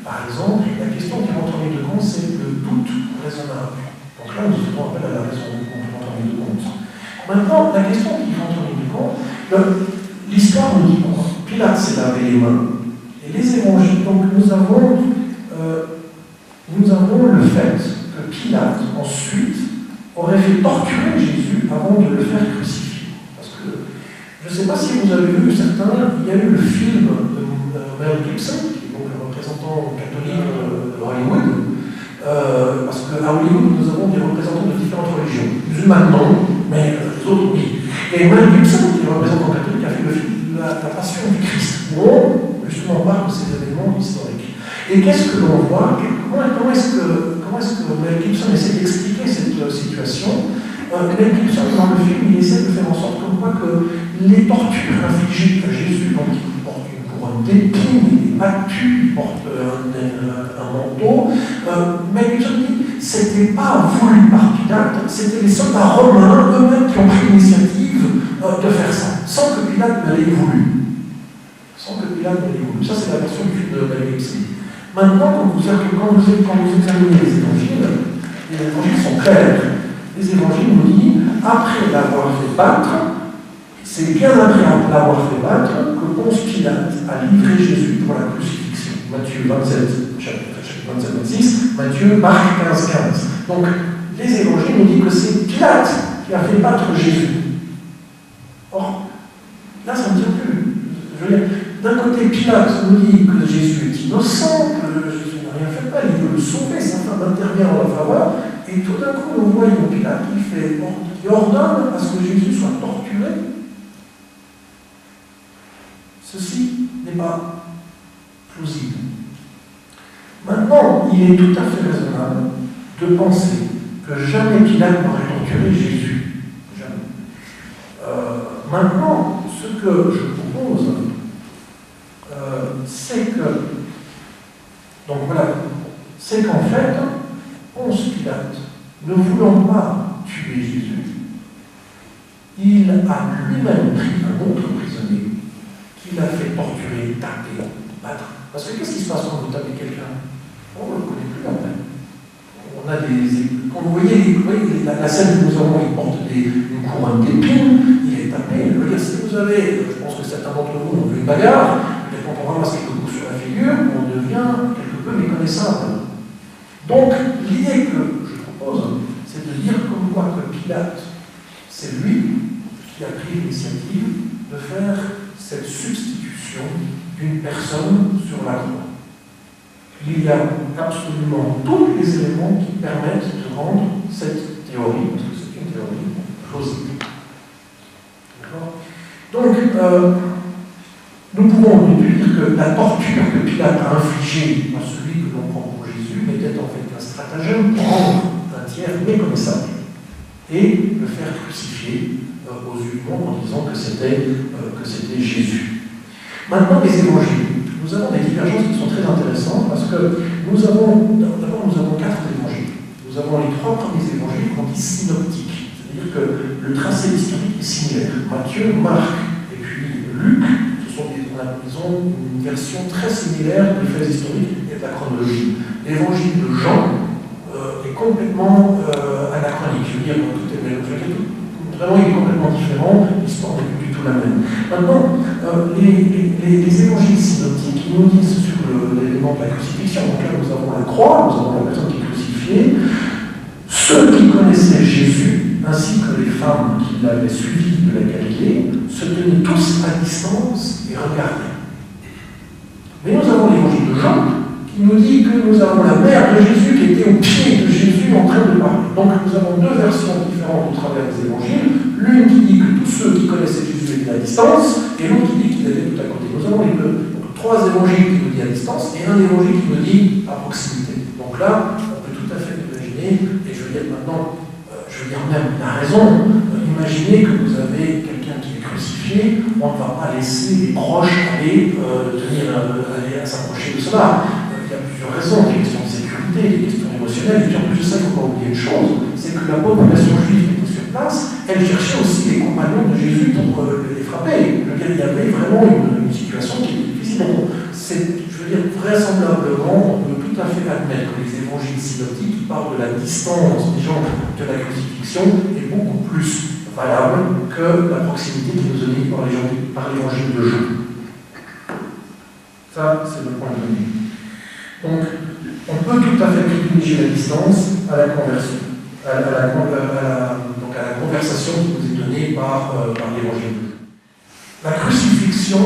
par exemple, la question qui rentre en ligne de compte, c'est le doute raisonnable. Donc là, nous faisons appel à la raison de compte, rentre en ligne de compte. Maintenant, la question qui rentre en ligne de compte, l'histoire nous dit quoi? Pilate s'est lavé les mains, et les évangiles, donc nous avons le fait que Pilate, ensuite, aurait fait torturer Jésus avant de le faire crucifier. Parce que, je ne sais pas si vous avez vu certains, il y a eu le film de Mel Gibson, qui est donc le représentant catholique de Hollywood, parce qu'à Hollywood, nous avons des représentants de différentes religions. Musulmanes non, mais les autres oui. Et Mel Gibson, qui est le représentant catholique, a fait le film La Passion du Christ, où on justement parle de ces événements historiques. Et qu'est-ce que l'on voit? Comment est-ce que Mel Gibson essaie d'expliquer cette situation? Mel Gibson, dans le film, il essaie de faire en sorte comme quoi que les tortures infligées à Jésus, donc il porte une couronne d'épines, il est battu, il porte un manteau, Mel Gibson dit c'était pas voulu par Pilate, c'était les soldats romains eux-mêmes qui ont pris l'initiative de faire ça, sans que Pilate ne l'ait voulu. Ça, c'est la version du film de Mel Gibson. Maintenant, quand vous examinez les évangiles sont clairs. Les évangiles nous disent, après l'avoir fait battre, c'est bien après l'avoir fait battre que Ponce Pilate a livré Jésus pour la crucifixion. Matthieu 27, chapitre 27-26, Matthieu, Marc 15-15. Donc, les évangiles nous disent que c'est Pilate qui a fait battre Jésus. Or, là, ça ne tient plus. Je veux dire, d'un côté, Pilate nous dit que Jésus est innocent, que Jésus n'a rien fait de mal, il veut le sauver, sa femme intervient en la faveur, et tout d'un coup, nous voyons Pilate qui ordonne à ce que Jésus soit torturé. Ceci n'est pas plausible. Maintenant, il est tout à fait raisonnable de penser que jamais Pilate n'aurait torturé Jésus. Jamais. Maintenant, ce que je propose, c'est qu'en fait, Ponce Pilate, ne voulant pas tuer Jésus, il a lui-même pris un autre prisonnier qu'il a fait torturer, taper, battre. Parce que qu'est-ce qui se passe quand vous tapez quelqu'un? On ne le connaît plus après. On a quand vous voyez la scène que nous avons, il porte une couronne d'épines, il est tapé. Si vous avez, je pense que certains d'entre vous ont vu une bagarre, quand on ramasse quelques coups sur la figure, on devient quelque peu méconnaissable. Donc, l'idée que je propose, c'est de dire comme quoi que Pilate, c'est lui qui a pris l'initiative de faire cette substitution d'une personne sur la croix. Il y a absolument tous les éléments qui permettent de rendre cette théorie, parce que c'est une théorie plausible. D'accord ? Donc, nous pouvons déduire que la torture que Pilate a infligée à celui que l'on prend pour Jésus était en fait un stratagème pour rendre un tiers méconnaissable et le faire crucifier aux yeux du monde en disant que c'était Jésus. Maintenant, les évangiles. Nous avons des divergences qui sont très intéressantes parce que nous avons 4 évangiles. Nous avons les 3 premiers évangiles qu'on dit synoptiques, c'est-à-dire que le tracé historique est similaire. Matthieu, Marc et puis Luc, ils ont une version très similaire des faits historiques et de la chronologie. L'évangile de Jean est complètement anachronique. Je veux dire, vraiment, il est complètement différent, l'histoire n'est plus du tout la même. Maintenant, les évangiles synoptiques, ils nous disent sur l'élément de la crucifixion. Donc là, nous avons la croix, nous avons la personne qui est crucifiée. Ceux qui connaissaient Jésus, ainsi que les femmes qui l'avaient suivi de la Galilée, se tenaient tous à distance et regardaient. Mais nous avons l'évangile de Jean, qui nous dit que nous avons la mère de Jésus qui était au pied de Jésus en train de parler. Donc nous avons 2 versions différentes au travers des évangiles. L'une qui dit que tous ceux qui connaissaient Jésus étaient à distance, et l'autre qui dit qu'il était tout à côté. Nous avons les 3 évangiles qui nous disent à distance, et un évangile qui nous dit à proximité. Donc là, on peut tout à fait imaginer, et je veux dire maintenant, même, il a raison, imaginez que vous avez quelqu'un qui est crucifié, on ne va pas laisser les proches aller s'approcher de cela. Il y a plusieurs raisons, des questions de sécurité, des questions émotionnelles, et puis en plus de ça, il ne faut pas oublier une chose, c'est que la population juive qui était sur place, elle cherchait aussi les compagnons de Jésus pour les frapper. Il y avait vraiment une situation qui était difficile. Donc, je veux dire, vraisemblablement, on peut tout à fait admettre que les évangiles synoptiques qui parlent de la distance des gens de la crucifixion est beaucoup plus valable que la proximité qui nous est donnée par l'évangile de Jean. Ça, c'est le point de vue. Donc, on peut tout à fait privilégier la distance à la conversion, à la conversation qui nous est donnée par l'évangile. La crucifixion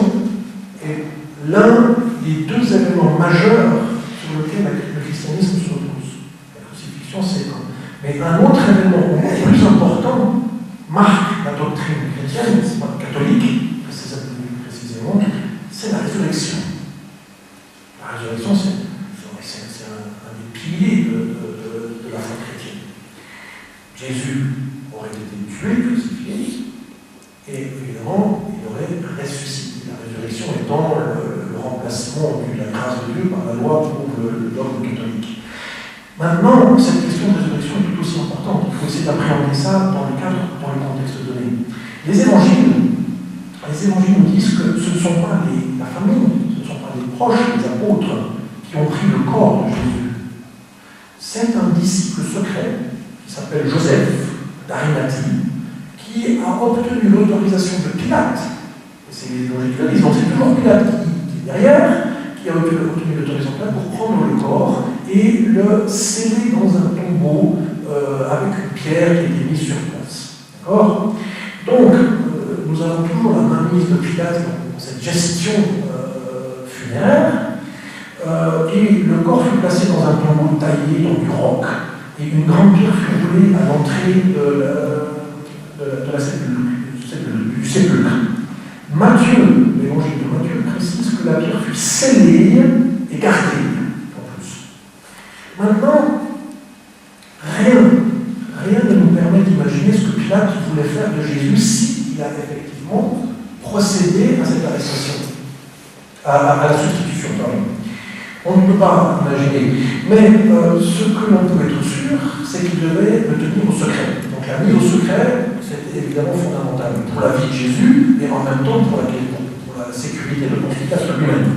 est l'un des 2 éléments majeurs sur lesquels le christianisme se repose. La crucifixion, c'est un. Mais un autre élément encore plus important marque la doctrine chrétienne, catholique, précisément, c'est la résurrection. La résurrection, c'est un des piliers de la foi chrétienne. Jésus aurait été tué, crucifié, et évidemment, il aurait ressuscité. La résurrection étant le remplacement de la grâce de Dieu par la loi pour le dogme catholique. Maintenant, cette question de résurrection est tout aussi importante. Il faut essayer d'appréhender ça dans le contexte donné. Les évangiles nous disent que ce ne sont pas la famille, ce ne sont pas les proches, les apôtres, qui qui ont pris le corps de Jésus. C'est un disciple secret qui s'appelle Joseph d'Arimathie, qui a obtenu l'autorisation de Pilate. Et c'est les longitudes, donc c'est toujours Pilate qui est derrière, qui a obtenu l'autorisation de Pilate pour prendre le corps et le sceller dans un tombeau avec une pierre qui a été mise sur place. D'accord ? Donc, nous avons toujours la mainmise de Pilate dans cette gestion funéraire, et le corps fut placé dans un tombeau taillé dans du roc, et une grande pierre fut roulée à l'entrée de la du sépulcre. Matthieu, l'évangile de Matthieu, précise que la pierre fut scellée et gardée, en plus. Maintenant, rien ne nous permet d'imaginer ce que Pilate voulait faire de Jésus s'il a effectivement procédé à cette arrestation, à la substitution, pardon. On ne peut pas imaginer. Mais ce que l'on peut être sûr, c'est qu'il devait le tenir au secret. Donc la mise au secret, c'est évidemment fondamental pour la vie de Jésus, et en même temps pour la sécurité de consultation lui-même.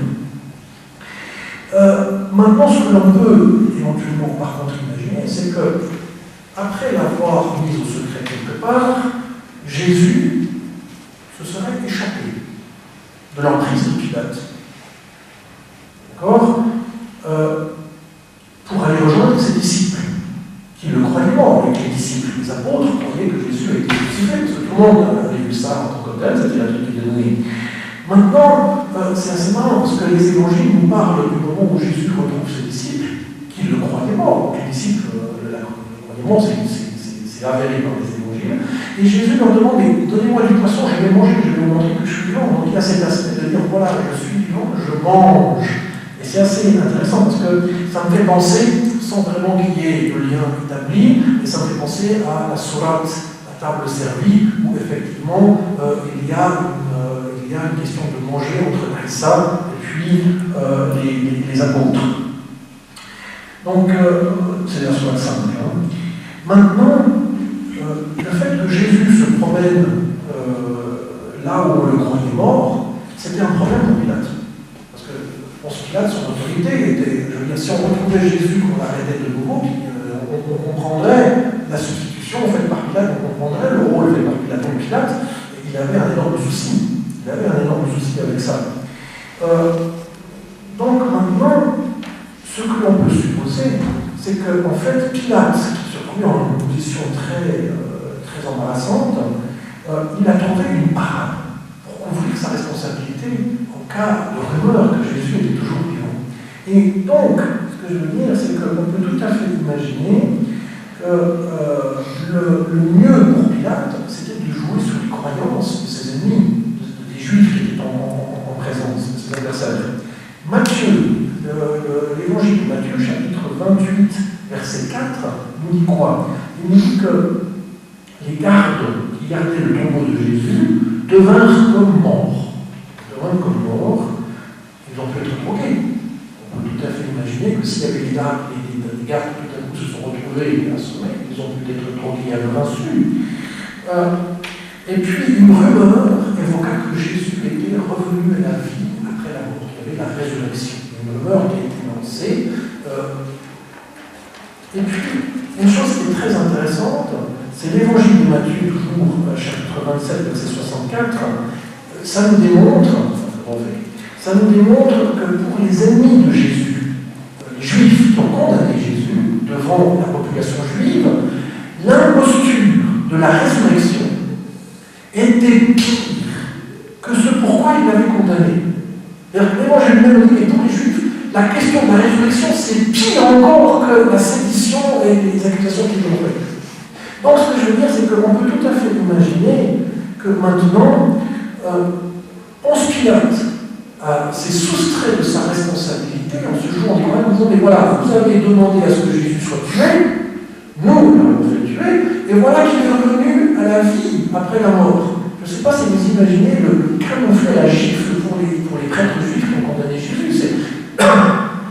Maintenant, ce que l'on peut éventuellement par contre imaginer, c'est que après l'avoir mis au secret quelque part, Jésus se serait échappé de l'emprise de Pilate. D'accord ? Pour aller rejoindre ses disciples, qui le croyaient mort, avec les disciples, les apôtres croyaient que Jésus a été crucifié, parce que tout le monde avait vu ça en tant que tel, c'était la truc qui était donnée. Maintenant, c'est assez marrant, parce que les évangiles nous parlent du moment où Jésus retrouve ses disciples, qui le croyaient mort. Les disciples le croyaient mort, c'est avéré dans les évangiles. Et Jésus leur demande, mais donnez-moi du poisson, je vais manger, je vais vous montrer que je suis vivant. Donc il y a cet aspect de dire, voilà, je suis vivant, je mange. Et c'est assez intéressant parce que ça me fait penser, sans vraiment qu'il y ait le lien établi, mais ça me fait penser à la sourate, la table servie, où effectivement il y a une question de manger entre Christ et puis les apôtres. Donc c'est la sourate simple. Hein. Maintenant, le fait que Jésus se promène là où on le croyait mort, c'était un problème pour Pilate. Parce que pour Pilate, son autorité était, je veux dire, si on retrouvait Jésus, qu'on l'arrêtait de nouveau, on comprendrait la substitution faite par Pilate, on comprendrait le rôle fait par Pilate. Donc Pilate, il avait un énorme souci. Il avait un énorme souci avec ça. Donc maintenant, ce que l'on peut supposer, c'est qu'en fait, Pilate, qui se trouvait en une position très embarrassante, il a trouvé une parade pour couvrir sa responsabilité en cas de rumeur que Jésus était toujours vivant. Et donc, ce que je veux dire, c'est qu'on peut tout à fait imaginer que le mieux pour Pilate, c'était de jouer sur les croyances de ses ennemis, des Juifs qui étaient en présence, de ses adversaires. Matthieu, l'évangile de Matthieu, chapitre 28, verset 4, nous dit quoi ? Il nous dit que les gardes qui gardaient le tombeau de Jésus devinrent comme morts. Ils ont pu être drogués. On peut tout à fait imaginer que s'il y avait des gardes qui tout à coup se sont retrouvés assommés, ils ont pu être drogués à leur insu. Et puis une rumeur évoqua que Jésus était revenu à la vie après la mort, qu'il y avait la résurrection. Une rumeur qui a été lancée. Et puis, une chose qui est très intéressante, c'est l'évangile de Matthieu, toujours, chapitre 27, verset 64, ça nous démontre que pour les ennemis de Jésus, les Juifs qui ont condamné Jésus devant la population juive, l'imposture de la résurrection était pire que ce pourquoi il l'avait condamné. L'évangile même dit, mais pour les Juifs, la question de la résurrection, c'est pire encore que la sédition et les accusations qu'ils ont faites. Donc, ce que je veux dire, c'est qu'on peut tout à fait imaginer que maintenant, Ponce Pilate s'est soustrait de sa responsabilité en se jouant en disant, mais voilà, vous avez demandé à ce que Jésus soit tué, nous l'avons fait tuer, et voilà qu'il est revenu à la vie après la mort. Je ne sais pas si vous imaginez le camouflet, la gifle pour les prêtres juifs qui ont condamné Jésus.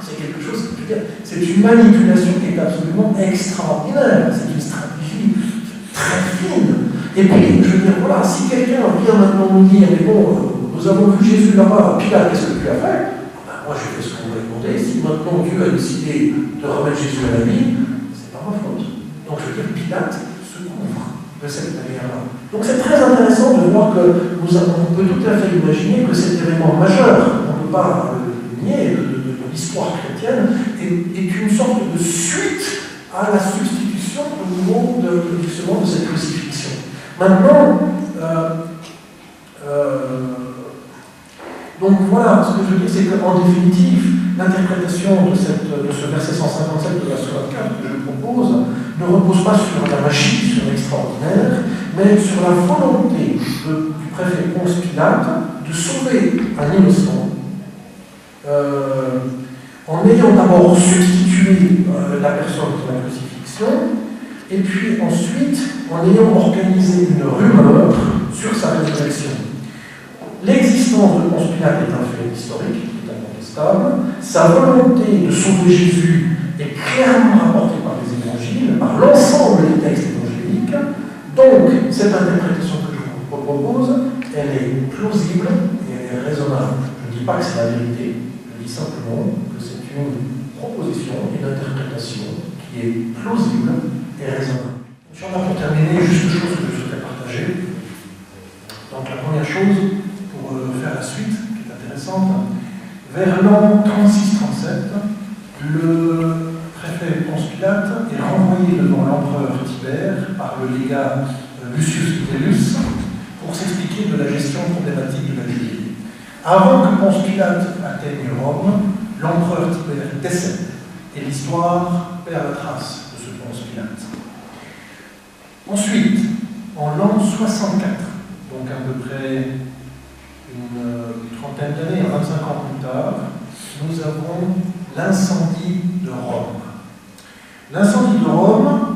C'est quelque chose, je veux dire, c'est une manipulation qui est absolument extraordinaire. C'est une stratégie très fine. Et puis, je veux dire, voilà, si quelqu'un vient maintenant nous dire, mais bon, nous avons vu Jésus là-bas, Pilate, qu'est-ce que tu as fait ? Ben, moi, j'ai fait ce qu'on m'a demandé, si maintenant Dieu a décidé de remettre Jésus à la vie, c'est pas ma faute. Donc je veux dire, Pilate se couvre de cette manière-là. Donc c'est très intéressant de voir que on peut tout à fait imaginer que cet événement majeur, on ne peut pas le nier, de l'histoire chrétienne, est une sorte de suite à la substitution au niveau justement de cette crucifixion. Maintenant, donc voilà, ce que je veux dire, c'est qu'en définitive, l'interprétation de ce verset 157 de la Sourate 4 que je propose ne repose pas sur la magie, sur l'extraordinaire, mais sur la volonté du préfet Ponce Pilate de sauver un innocent en ayant d'abord substitué la personne de la crucifixion, et puis ensuite en ayant organisé une rumeur sur sa résurrection. L'existence de Ponce Pilate est un fait historique, qui est incontestable. Sa volonté de sauver Jésus est clairement rapportée par les évangiles, par l'ensemble des textes évangéliques. Donc, cette interprétation que je vous propose, elle est plausible et elle est raisonnable. Je ne dis pas que c'est la vérité, je dis simplement que c'est une proposition, une interprétation qui est plausible et raisonnable. Inch'Allah, pour terminer, juste deux choses que je souhaiterais partager. Donc, la première chose, pour faire la suite, qui est intéressante, vers l'an 36-37, le préfet Ponce Pilate est renvoyé devant l'empereur Tibère par le légat Lucius Metellus pour s'expliquer de la gestion problématique de la Judée. Avant que Ponce Pilate atteigne Rome, l'empereur Tibère décède et l'histoire perd la trace de ce Ponce Pilate. Ensuite, en l'an 64, donc à peu près une trentaine d'années, 25 ans plus tard, nous avons l'incendie de Rome. L'incendie de Rome,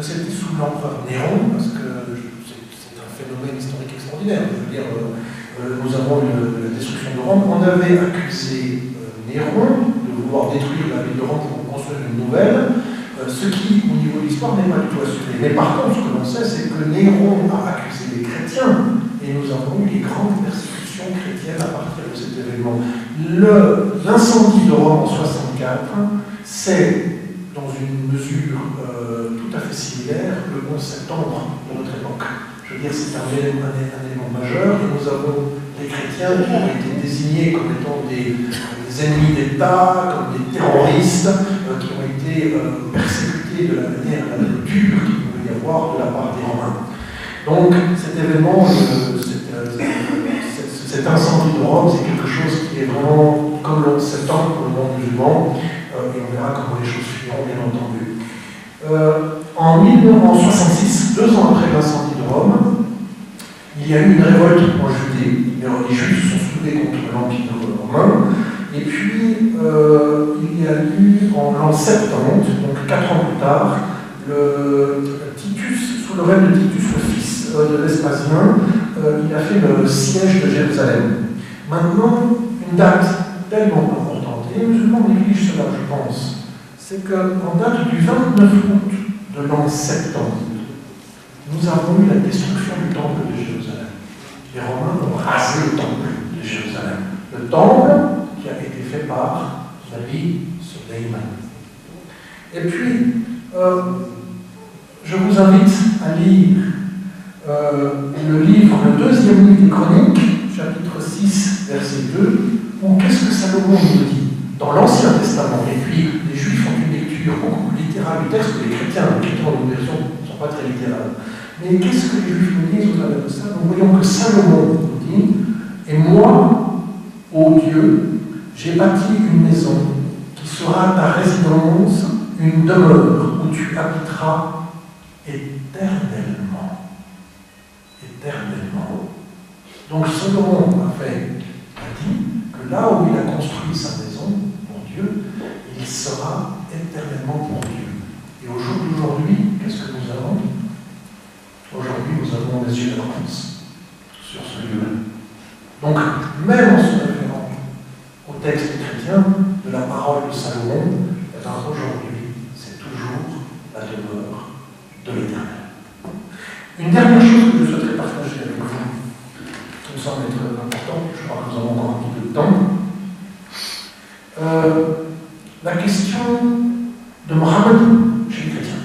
c'était sous l'empereur Néron, parce que c'est un phénomène historique extraordinaire. Je veux dire, nous avons eu la destruction de Rome. On avait accusé Néron de vouloir détruire la ville de Rome pour construire une nouvelle, ce qui, au niveau de l'histoire, n'est pas du tout assuré. Mais par contre, ce que l'on sait, c'est que Néron a accusé les chrétiens, et nous avons eu les grandes persécutions chrétiennes à partir de cet événement. L'incendie de Rome en 64, c'est, dans une mesure tout à fait similaire, le 11 septembre de notre époque. Je veux dire, c'est un élément majeur, et nous avons des chrétiens qui ont été désignés comme étant des ennemis d'État, comme des terroristes, qui ont été persécutés de la manière la plus dure qu'il pouvait y avoir de la part des Romains. Donc, cet événement, cet incendie de Rome, c'est quelque chose qui est vraiment comme le 11 septembre pour le monde musulman, et on verra comment les choses finiront, bien entendu. En 1966, 2 ans après l'incendie de Rome, il y a eu une révolte en Judée. Les Juifs se sont soulevés contre l'Empire romain. Et puis, il y a eu en l'an 70, donc 4 ans plus tard, Titus, sous le règne de Titus, le fils de Vespasien, il a fait le siège de Jérusalem. Maintenant, une date tellement importante, et les musulmans négligent cela, je pense, c'est qu'en date du 29 août de l'an 70, nous avons eu la destruction du temple de Jérusalem. Les Romains ont rasé le temple de Jérusalem. Le temple qui a été fait par Nabi Sulayman. Et puis, je vous invite à lire le livre, le 2e livre des Chroniques, chapitre 6, verset 2, où qu'est-ce que Salomon nous dit dans l'Ancien Testament. Et puis, les Juifs ont une lecture beaucoup plus littérale du texte que les chrétiens. Les chrétiens ont une version qui ne sont pas très littérales. Mais qu'est-ce que les Juifs nous disent au travers de ça? Nous voyons que Salomon nous dit « Et moi, ô Dieu, j'ai bâti une maison qui sera ta résidence, une demeure où tu habiteras éternellement. » Éternellement. Donc Salomon a dit que là où il a construit sa maison pour Dieu, il sera éternellement pour Dieu. Et au jour d'aujourd'hui, qu'est-ce que nous avons? Aujourd'hui, nous avons des yeux d'avance sur ce lieu-là. Donc, même en se référant au texte chrétien de la parole de Salomon, eh bien, aujourd'hui, c'est toujours la demeure de l'Éternel. Une dernière chose que je souhaiterais partager avec vous, qui me semble être important, je crois que nous avons encore un petit peu de temps. de Mohammed chez les chrétiens.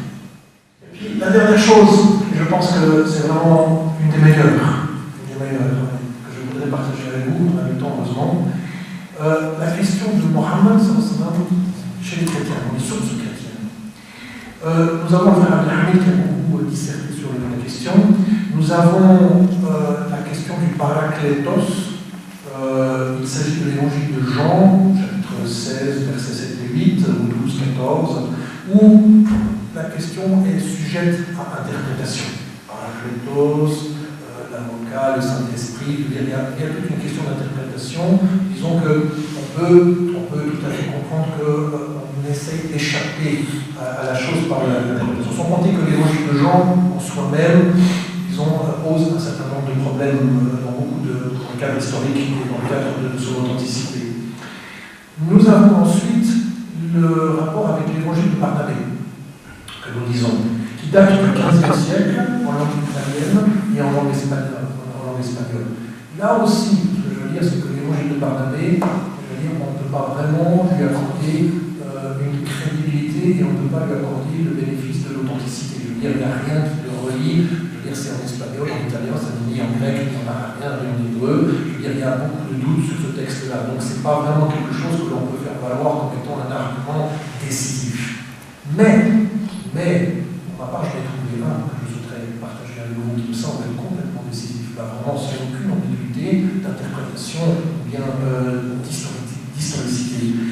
Et puis la dernière chose, et je pense que c'est vraiment une des meilleures que je voudrais partager avec vous, on a le temps heureusement, la question de Mohammed chez les chrétiens, dans les sources chrétiennes. Nous avons le frère Abdelhamid qui a beaucoup disserté sur la question. Nous avons la question du Parakletos. Il s'agit de l'évangile de Jean, chapitre 16, versets 7 et 8, ou 12, 14, où la question est sujette à interprétation. Parakletos, l'avocat, le Saint-Esprit, il y a toute une question d'interprétation. Disons qu'on peut tout à fait comprendre qu'on essaye d'échapper à la chose par l'interprétation. Sans compter que l'évangile de Jean, en soi-même, pose un certain nombre de problèmes dans beaucoup de cadres historiques et dans le cadre de son authenticité. Nous avons ensuite le rapport avec l'évangile de Barnabé, que nous lisons, qui date du XVe siècle, en langue italienne et en langue espagnole. Là aussi, ce que je veux dire, c'est que l'évangile de Barnabé, on ne peut pas vraiment lui accorder une crédibilité et on ne peut pas lui accorder le bénéfice de l'authenticité. Je veux dire, il n'y a rien qui le relie. C'est en espagnol, en italien, ça n'est ni en grec, ni en arabe, ni en hébreu. Je veux dire, il y a beaucoup de doutes sur ce texte-là. Donc, ce n'est pas vraiment quelque chose que l'on peut faire valoir comme étant un argument décisif. Mais, pour ma part, je vais trouver un que je souhaiterais partager avec vous qui me semble être complètement décisif. Là, vraiment, sans aucune ambiguïté d'interprétation ou bien d'historicité.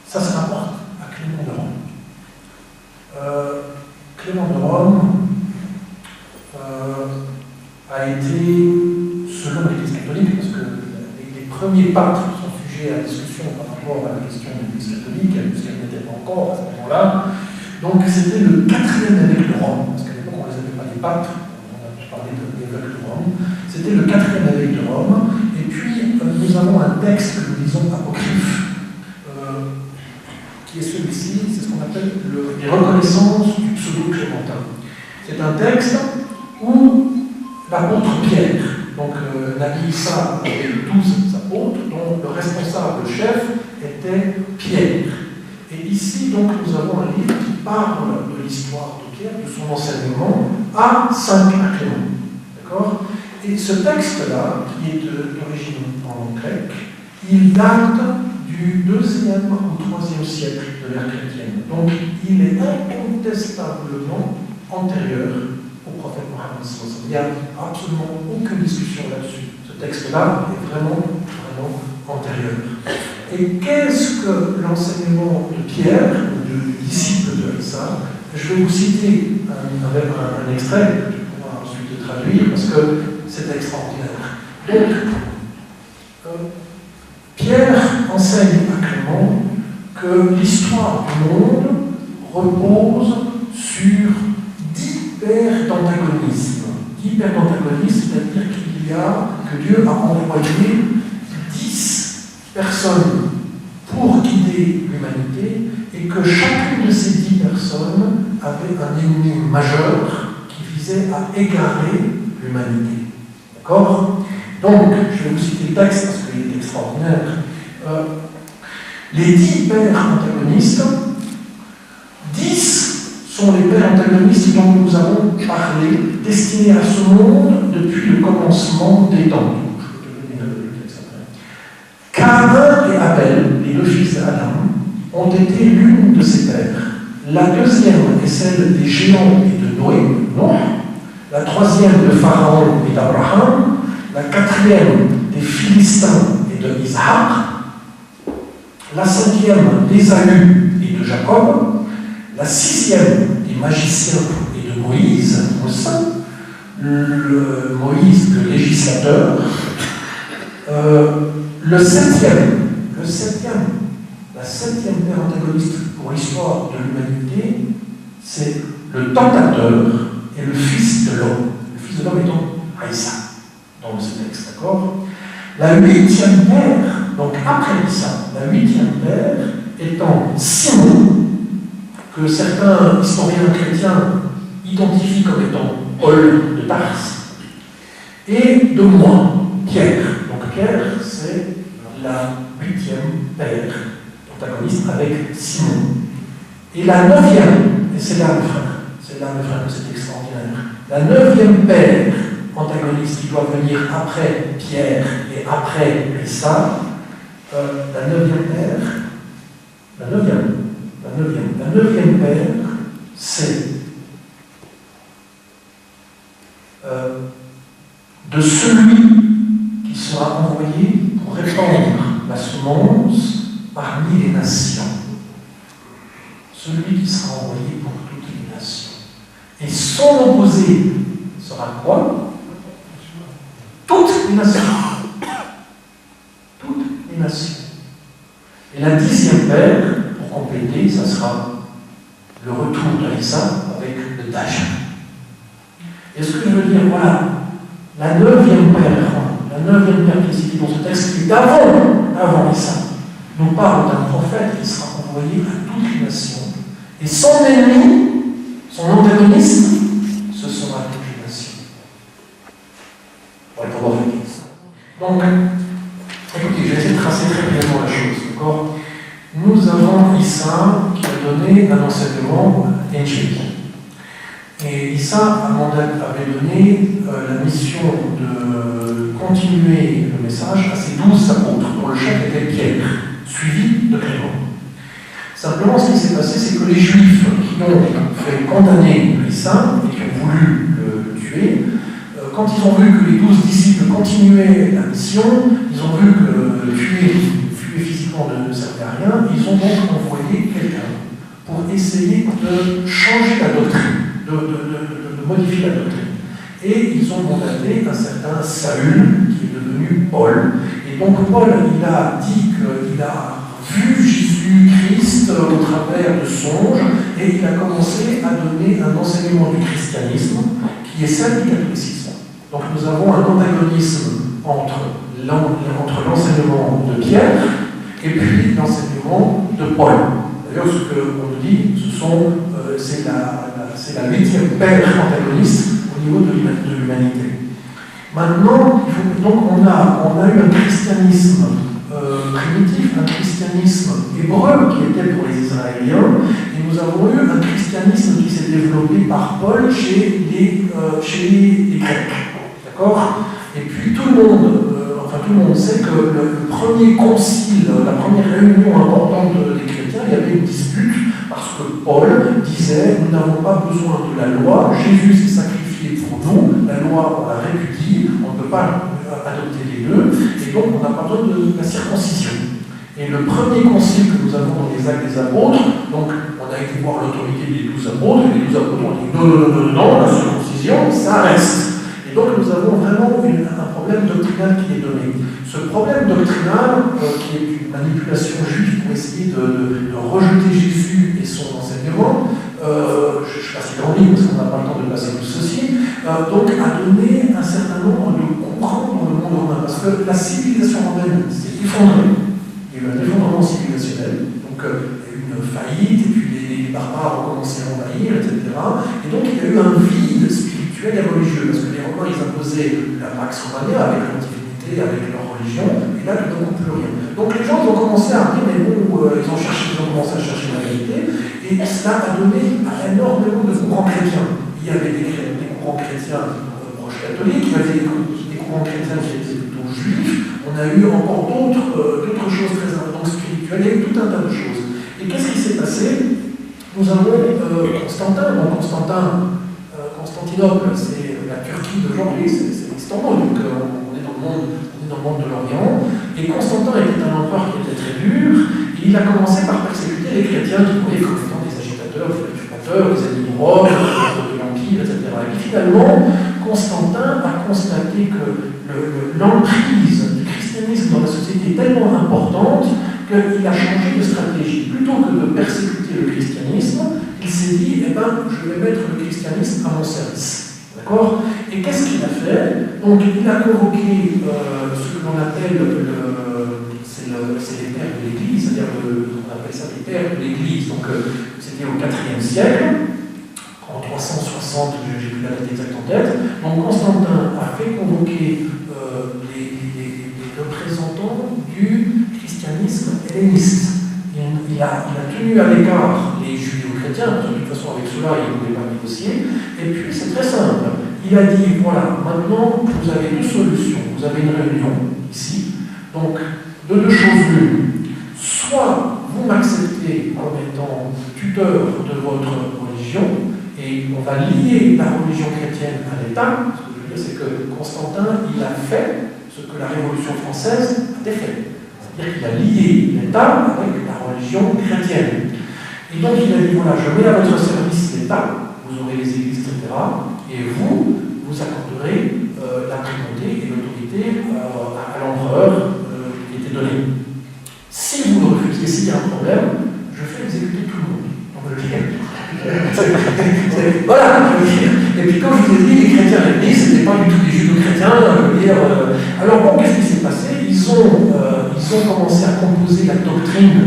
Ça se rapporte à Clément de Rome. Clément de Rome a été, selon l'Église catholique, parce que les premiers papes sont sujets à discussion par rapport à la question de l'Église catholique, puisqu'elle n'était pas encore à ce moment-là. Donc c'était le 4e évêque de Rome, parce qu'à l'époque on ne les appelait pas les papes, on a parlé de l'évêque de Rome. C'était le 4e évêque de Rome, et puis nous avons un texte que nous disons apocryphe, qui est celui-ci, c'est ce qu'on appelle les reconnaissances du pseudo-clémentin. C'est un texte où l'apôtre Pierre, donc Nabi Issa avait 12 apôtres, dont le responsable, le chef, était Pierre. Et ici, donc, nous avons un livre qui parle de l'histoire de Pierre, de son enseignement, à Saint Clément. D'accord ? Et ce texte-là, qui est d'origine en grec, il date du 2e ou 3e siècle de l'ère chrétienne. Donc, il est incontestablement antérieur au prophète Mohammed. Il n'y a absolument aucune discussion là-dessus. Ce texte-là est vraiment antérieur. Et qu'est-ce que l'enseignement de Pierre, du disciple de Issa? Je vais vous citer un extrait, que je pourrai ensuite traduire, parce que c'est extraordinaire. Donc, Pierre enseigne à Clément que l'histoire du monde repose sur 10 paires d'antagonisme. 10 paires d'antagonisme, c'est-à-dire que Dieu a envoyé 10 personnes pour guider l'humanité et que chacune de ces 10 personnes avait un ennemi majeur qui visait à égarer l'humanité. D'accord ? Donc, je vais vous citer le texte parce qu'il est extraordinaire. Les 10 pères antagonistes, 10 sont les pères antagonistes dont nous avons parlé, destinés à ce monde depuis le commencement des temps. Je peux te donner le texte après. Caïn et Abel, les deux fils d'Adam, ont été l'une de ces pères. La deuxième est celle des géants et de Noé, non. La troisième de Pharaon et d'Abraham. La quatrième des Philistins et de Isaac. La cinquième d'Ésaü et de Jacob. La sixième des magiciens et de Moïse, Moïse le législateur. La septième père antagoniste pour l'histoire de l'humanité, c'est le tentateur et le fils de l'homme. Le fils de l'homme étant Aïssa, dans ce texte, d'accord ? La huitième père, donc après Issa, la huitième père étant Simon, que certains historiens chrétiens identifient comme étant Paul de Tarse, et de moi, Pierre. Donc Pierre, c'est la huitième père. antagoniste avec Simon. Et la neuvième, et c'est là le frère que c'est extraordinaire, la neuvième paire antagoniste qui doit venir après Pierre et après Issa, la neuvième paire, c'est de celui qui sera envoyé pour répandre la semence parmi les nations. Celui qui sera envoyé pour toutes les nations. Et son opposé sera quoi? Toutes les nations. Toutes les nations. Et la 10e paire, pour compléter, ça sera le retour de Issa avec le Taj. Et ce que je veux dire, voilà, la 9e paire qui est citée dans ce texte, qui est avant Issa, nous parle d'un prophète qui sera envoyé à toutes les nations. Et son ennemi, son antagoniste, ce sera toutes les nations. Pour être voir donc, écoutez, je vais essayer de tracer très brièvement la chose, d'accord? Nous avons Issa qui a donné un enseignement angélique. Et Issa avait donné la mission de continuer le message à ses 12 apôtres, dont le chef était Pierre, suivi de Clément. Simplement, ce qui s'est passé, c'est que les Juifs qui ont fait condamner Issa et qui ont voulu le tuer, quand ils ont vu que les 12 disciples continuaient la mission, ils ont vu que tuer physiquement ne servait à rien, ils ont donc envoyé quelqu'un pour essayer de changer la doctrine, de modifier la doctrine. Et ils ont mandaté un certain Saül, qui est devenu Paul. Et donc Paul, il a dit qu'il a vu Jésus-Christ au travers de songes, et il a commencé à donner un enseignement du christianisme qui est celle du catholicisme. Donc nous avons un antagonisme entre l'enseignement de Pierre et puis l'enseignement de Paul. D'ailleurs, ce qu'on nous dit, c'est la 8e paire antagoniste au niveau de l'humanité. Maintenant, donc on a eu un christianisme primitif, un christianisme hébreu qui était pour les Israéliens, et nous avons eu un christianisme qui s'est développé par Paul chez les Grecs. D'accord? Et puis tout le monde sait que le premier concile, la première réunion importante des chrétiens, il y avait une dispute parce que Paul disait nous n'avons pas besoin de la loi, Jésus s'est sacrifié pour nous, la loi on la répudie, on ne peut pas adopter les deux, et donc on n'a pas besoin de la circoncision. Et le premier concile que nous avons dans les Actes des Apôtres, donc on a été voir l'autorité des 12 apôtres, et les 12 apôtres ont dit non, la circoncision, ça reste. Donc nous avons vraiment un problème doctrinal qui est donné. Ce problème doctrinal, qui est une manipulation juive pour essayer de rejeter Jésus et son enseignement, je ne sais pas si j'en lis parce qu'on n'a pas le temps de passer tout ceci, donc a donné un certain nombre de courants dans le monde romain. Parce que la civilisation romaine s'est effondrée. Il y a eu un effondrement civilisationnel, donc il y a eu une faillite, et puis les barbares ont commencé à envahir, etc. Et donc il y a eu un vide spirituel et religieux, parce que les Romains ils imposaient la Pax Romana avec leur divinité, avec leur religion, et là tout d'un coup plus rien. Donc les gens ont commencé à dire, mais bon, ils ont commencé à chercher la vérité, et cela a donné énormément de courants chrétiens. Il y avait des courants chrétiens proches catholiques, il y avait des courants chrétiens qui étaient plutôt juifs, on a eu encore d'autres choses très importantes spirituelles, il y a eu tout un tas de choses. Et qu'est-ce qui s'est passé? Nous avons Constantinople, c'est la Turquie d'aujourd'hui, c'est Istanbul, donc on est dans le monde de l'Orient. Et Constantin était un empereur qui était très dur, et il a commencé par persécuter les chrétiens qui voyaient comme étant des agitateurs, des usurpateurs, des ennemis de Rome, de l'Empire, etc. Et puis finalement, Constantin a constaté que l'emprise du christianisme dans la société est tellement importante qu'il a changé de stratégie. Plutôt que de persécuter le christianisme, il s'est dit, je vais mettre le christianisme à mon service. D'accord? Et qu'est-ce qu'il a fait? Donc, il a convoqué ce que l'on appelle c'est les pères de l'Église, c'est-à-dire on appelle ça les pères de l'Église. Donc, c'était au IVe siècle, en 360, j'ai plus la date exacte en tête. Donc, Constantin a fait convoquer les représentants du christianisme helléniste. Il il a tenu à l'écart les judéo-chrétiens, parce que de toute façon avec cela il ne voulait pas négocier, et puis c'est très simple, il a dit voilà, maintenant vous avez deux solutions, vous avez une réunion ici, donc de deux choses l'une, soit vous m'acceptez comme étant tuteur de votre religion, et on va lier la religion chrétienne à l'État. Ce que je veux dire, c'est que Constantin, il a fait ce que la Révolution française a défait. C'est-à-dire qu'il a lié l'État avec la religion chrétienne. Et donc il a dit, voilà, je mets à votre service l'État, vous aurez les églises, etc. Et vous accorderez la primauté et l'autorité à l'empereur qui était donnée. Si vous le refusez, s'il y a un problème, je fais exécuter tout le monde. Donc je dis, voilà, et puis comme je vous ai dit, les chrétiens à l'église, ce n'étaient pas du tout des judéo-chrétiens. Alors bon, qu'est-ce qui s'est passé? Ils ont commencé à composer la doctrine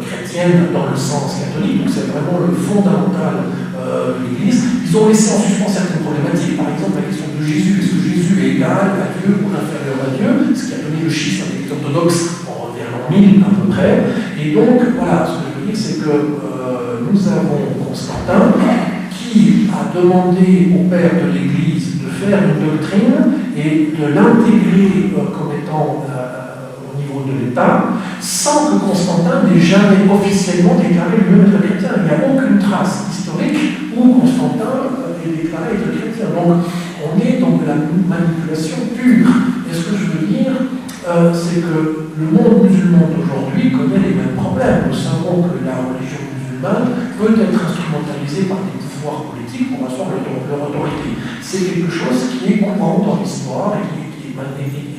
chrétienne dans le sens catholique, donc c'est vraiment le fondamental de l'Église. Ils ont laissé en suspens certaines problématiques, par exemple la question de Jésus, est-ce que Jésus est égal à Dieu ou inférieur à Dieu, ce qui a donné le schisme avec les orthodoxes vers l'an 1000 à peu près. Et donc, voilà, ce que je veux dire, c'est que nous avons Constantin qui a demandé au père de l'Église de faire une doctrine et de l'intégrer comme étant au niveau de l'État, sans que Constantin n'ait jamais officiellement déclaré lui-même être chrétien. Il n'y a aucune trace historique où Constantin ait déclaré être chrétien. Donc, on est dans de la manipulation pure. Et ce que je veux dire, c'est que le monde musulman d'aujourd'hui connaît les mêmes problèmes. Nous savons que la religion musulmane peut être instrumentalisée par des pouvoirs politiques pour asseoir leur autorité. C'est quelque chose qui est courant dans l'histoire et qui est magnifique.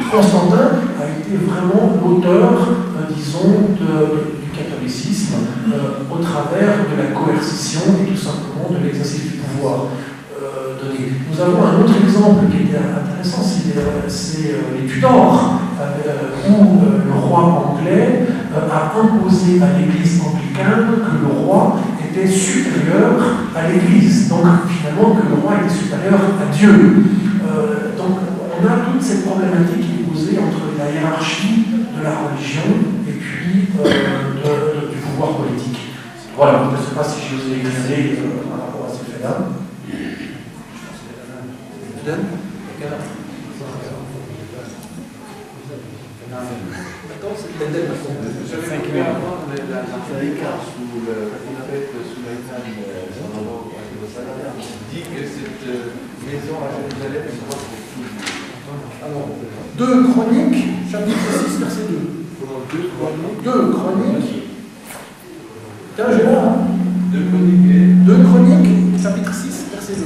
Constantin a été vraiment l'auteur, disons, du catholicisme au travers de la coercition et tout simplement de l'exercice du pouvoir. Nous avons un autre exemple qui était intéressant, c'est les Tudors, où le roi anglais a imposé à l'église anglicane que le roi était supérieur à l'église, donc finalement que le roi était supérieur à Dieu. Donc on a toute cette problématique qui est posée entre la hiérarchie de la religion et puis du pouvoir politique. Voilà, je ne sais pas si je vous ai éclairé par rapport à ces faits-là. J'avais voulu avoir l'écart sous le fait Souleymane dit que cette maison à Jérusalem est propre pour tout. Alors, 2 Chroniques, chapitre 6, verset 2. 2 Chroniques. Tiens, j'ai là. 2 Chroniques, chapitre 6, verset 2.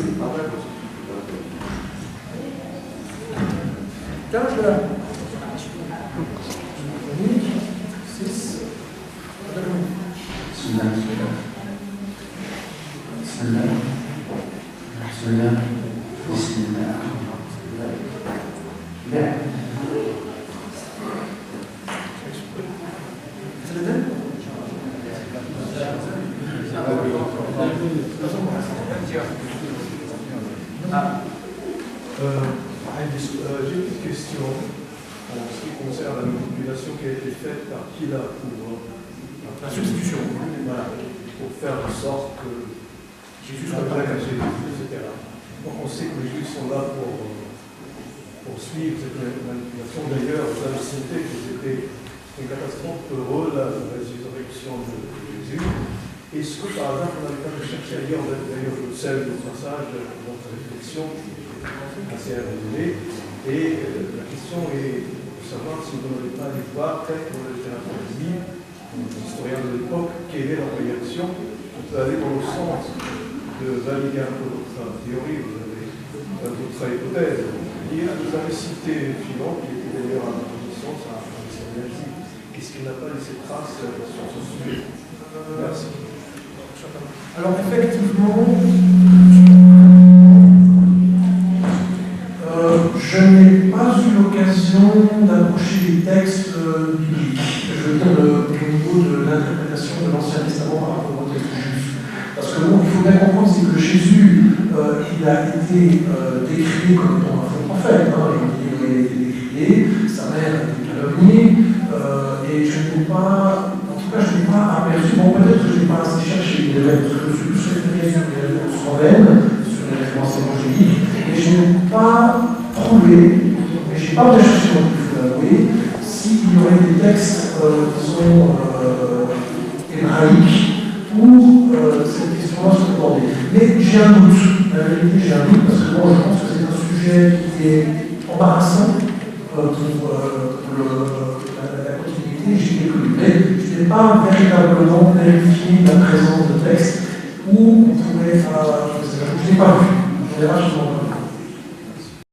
Tiens, je l'ai là. Chroniques 6. J'ai une question en ce qui concerne la manipulation qui a été faite par qui là pour La substitution. Voilà, pour faire en sorte que Jésus soit prêt à Jésus, etc. Donc on sait que les Juifs sont là pour suivre cette manipulation. D'ailleurs, vous avez cité que c'était une catastrophe pour eux, la résurrection de Jésus. Est-ce que par hasard, on n'avait pas cherché à lire, d'ailleurs, je sais le passage de notre réflexion assez résumé, et la question est de savoir si vous n'avez pas allé voir, peut-être dans la littérature biblique, l'historien de l'époque, quelle est leur réaction. On peut aller dans le sens de valider un peu votre théorie, votre hypothèse. Vous avez cité Philon, qui était d'ailleurs à la position, ça a Qu'est-ce qu'il n'a pas laissé trace sur ce sujet? Merci. Alors effectivement, je n'ai pas eu l'occasion d'approcher les textes bibliques, je veux dire au niveau de l'interprétation de l'Ancien Testament par rapport au texte juif. Parce que bon, il faut bien comprendre, c'est que Jésus, il a été décrié comme étant un faux prophète, il a été décrié, sa mère a été calomniée, et je n'ai pas pas aperçu, bon peut-être que je n'ai pas assez cherché, je me suis plus référé sur les références romaines, sur les références évangéliques, et je n'ai pas trouvé, mais je n'ai pas bien cherché non plus, il faut l'avouer, s'il y aurait des textes, disons, hébraïques, où cette question-là se demandait. Mais j'ai un doute, la vérité j'ai un doute, parce que moi je pense que c'est un sujet qui est embarrassant pour la continuité, j'y ai cru. Mais je n'ai pas véritablement vérifié la présence de textes où on pourrait, je n'ai pas vu, j'en ai vachement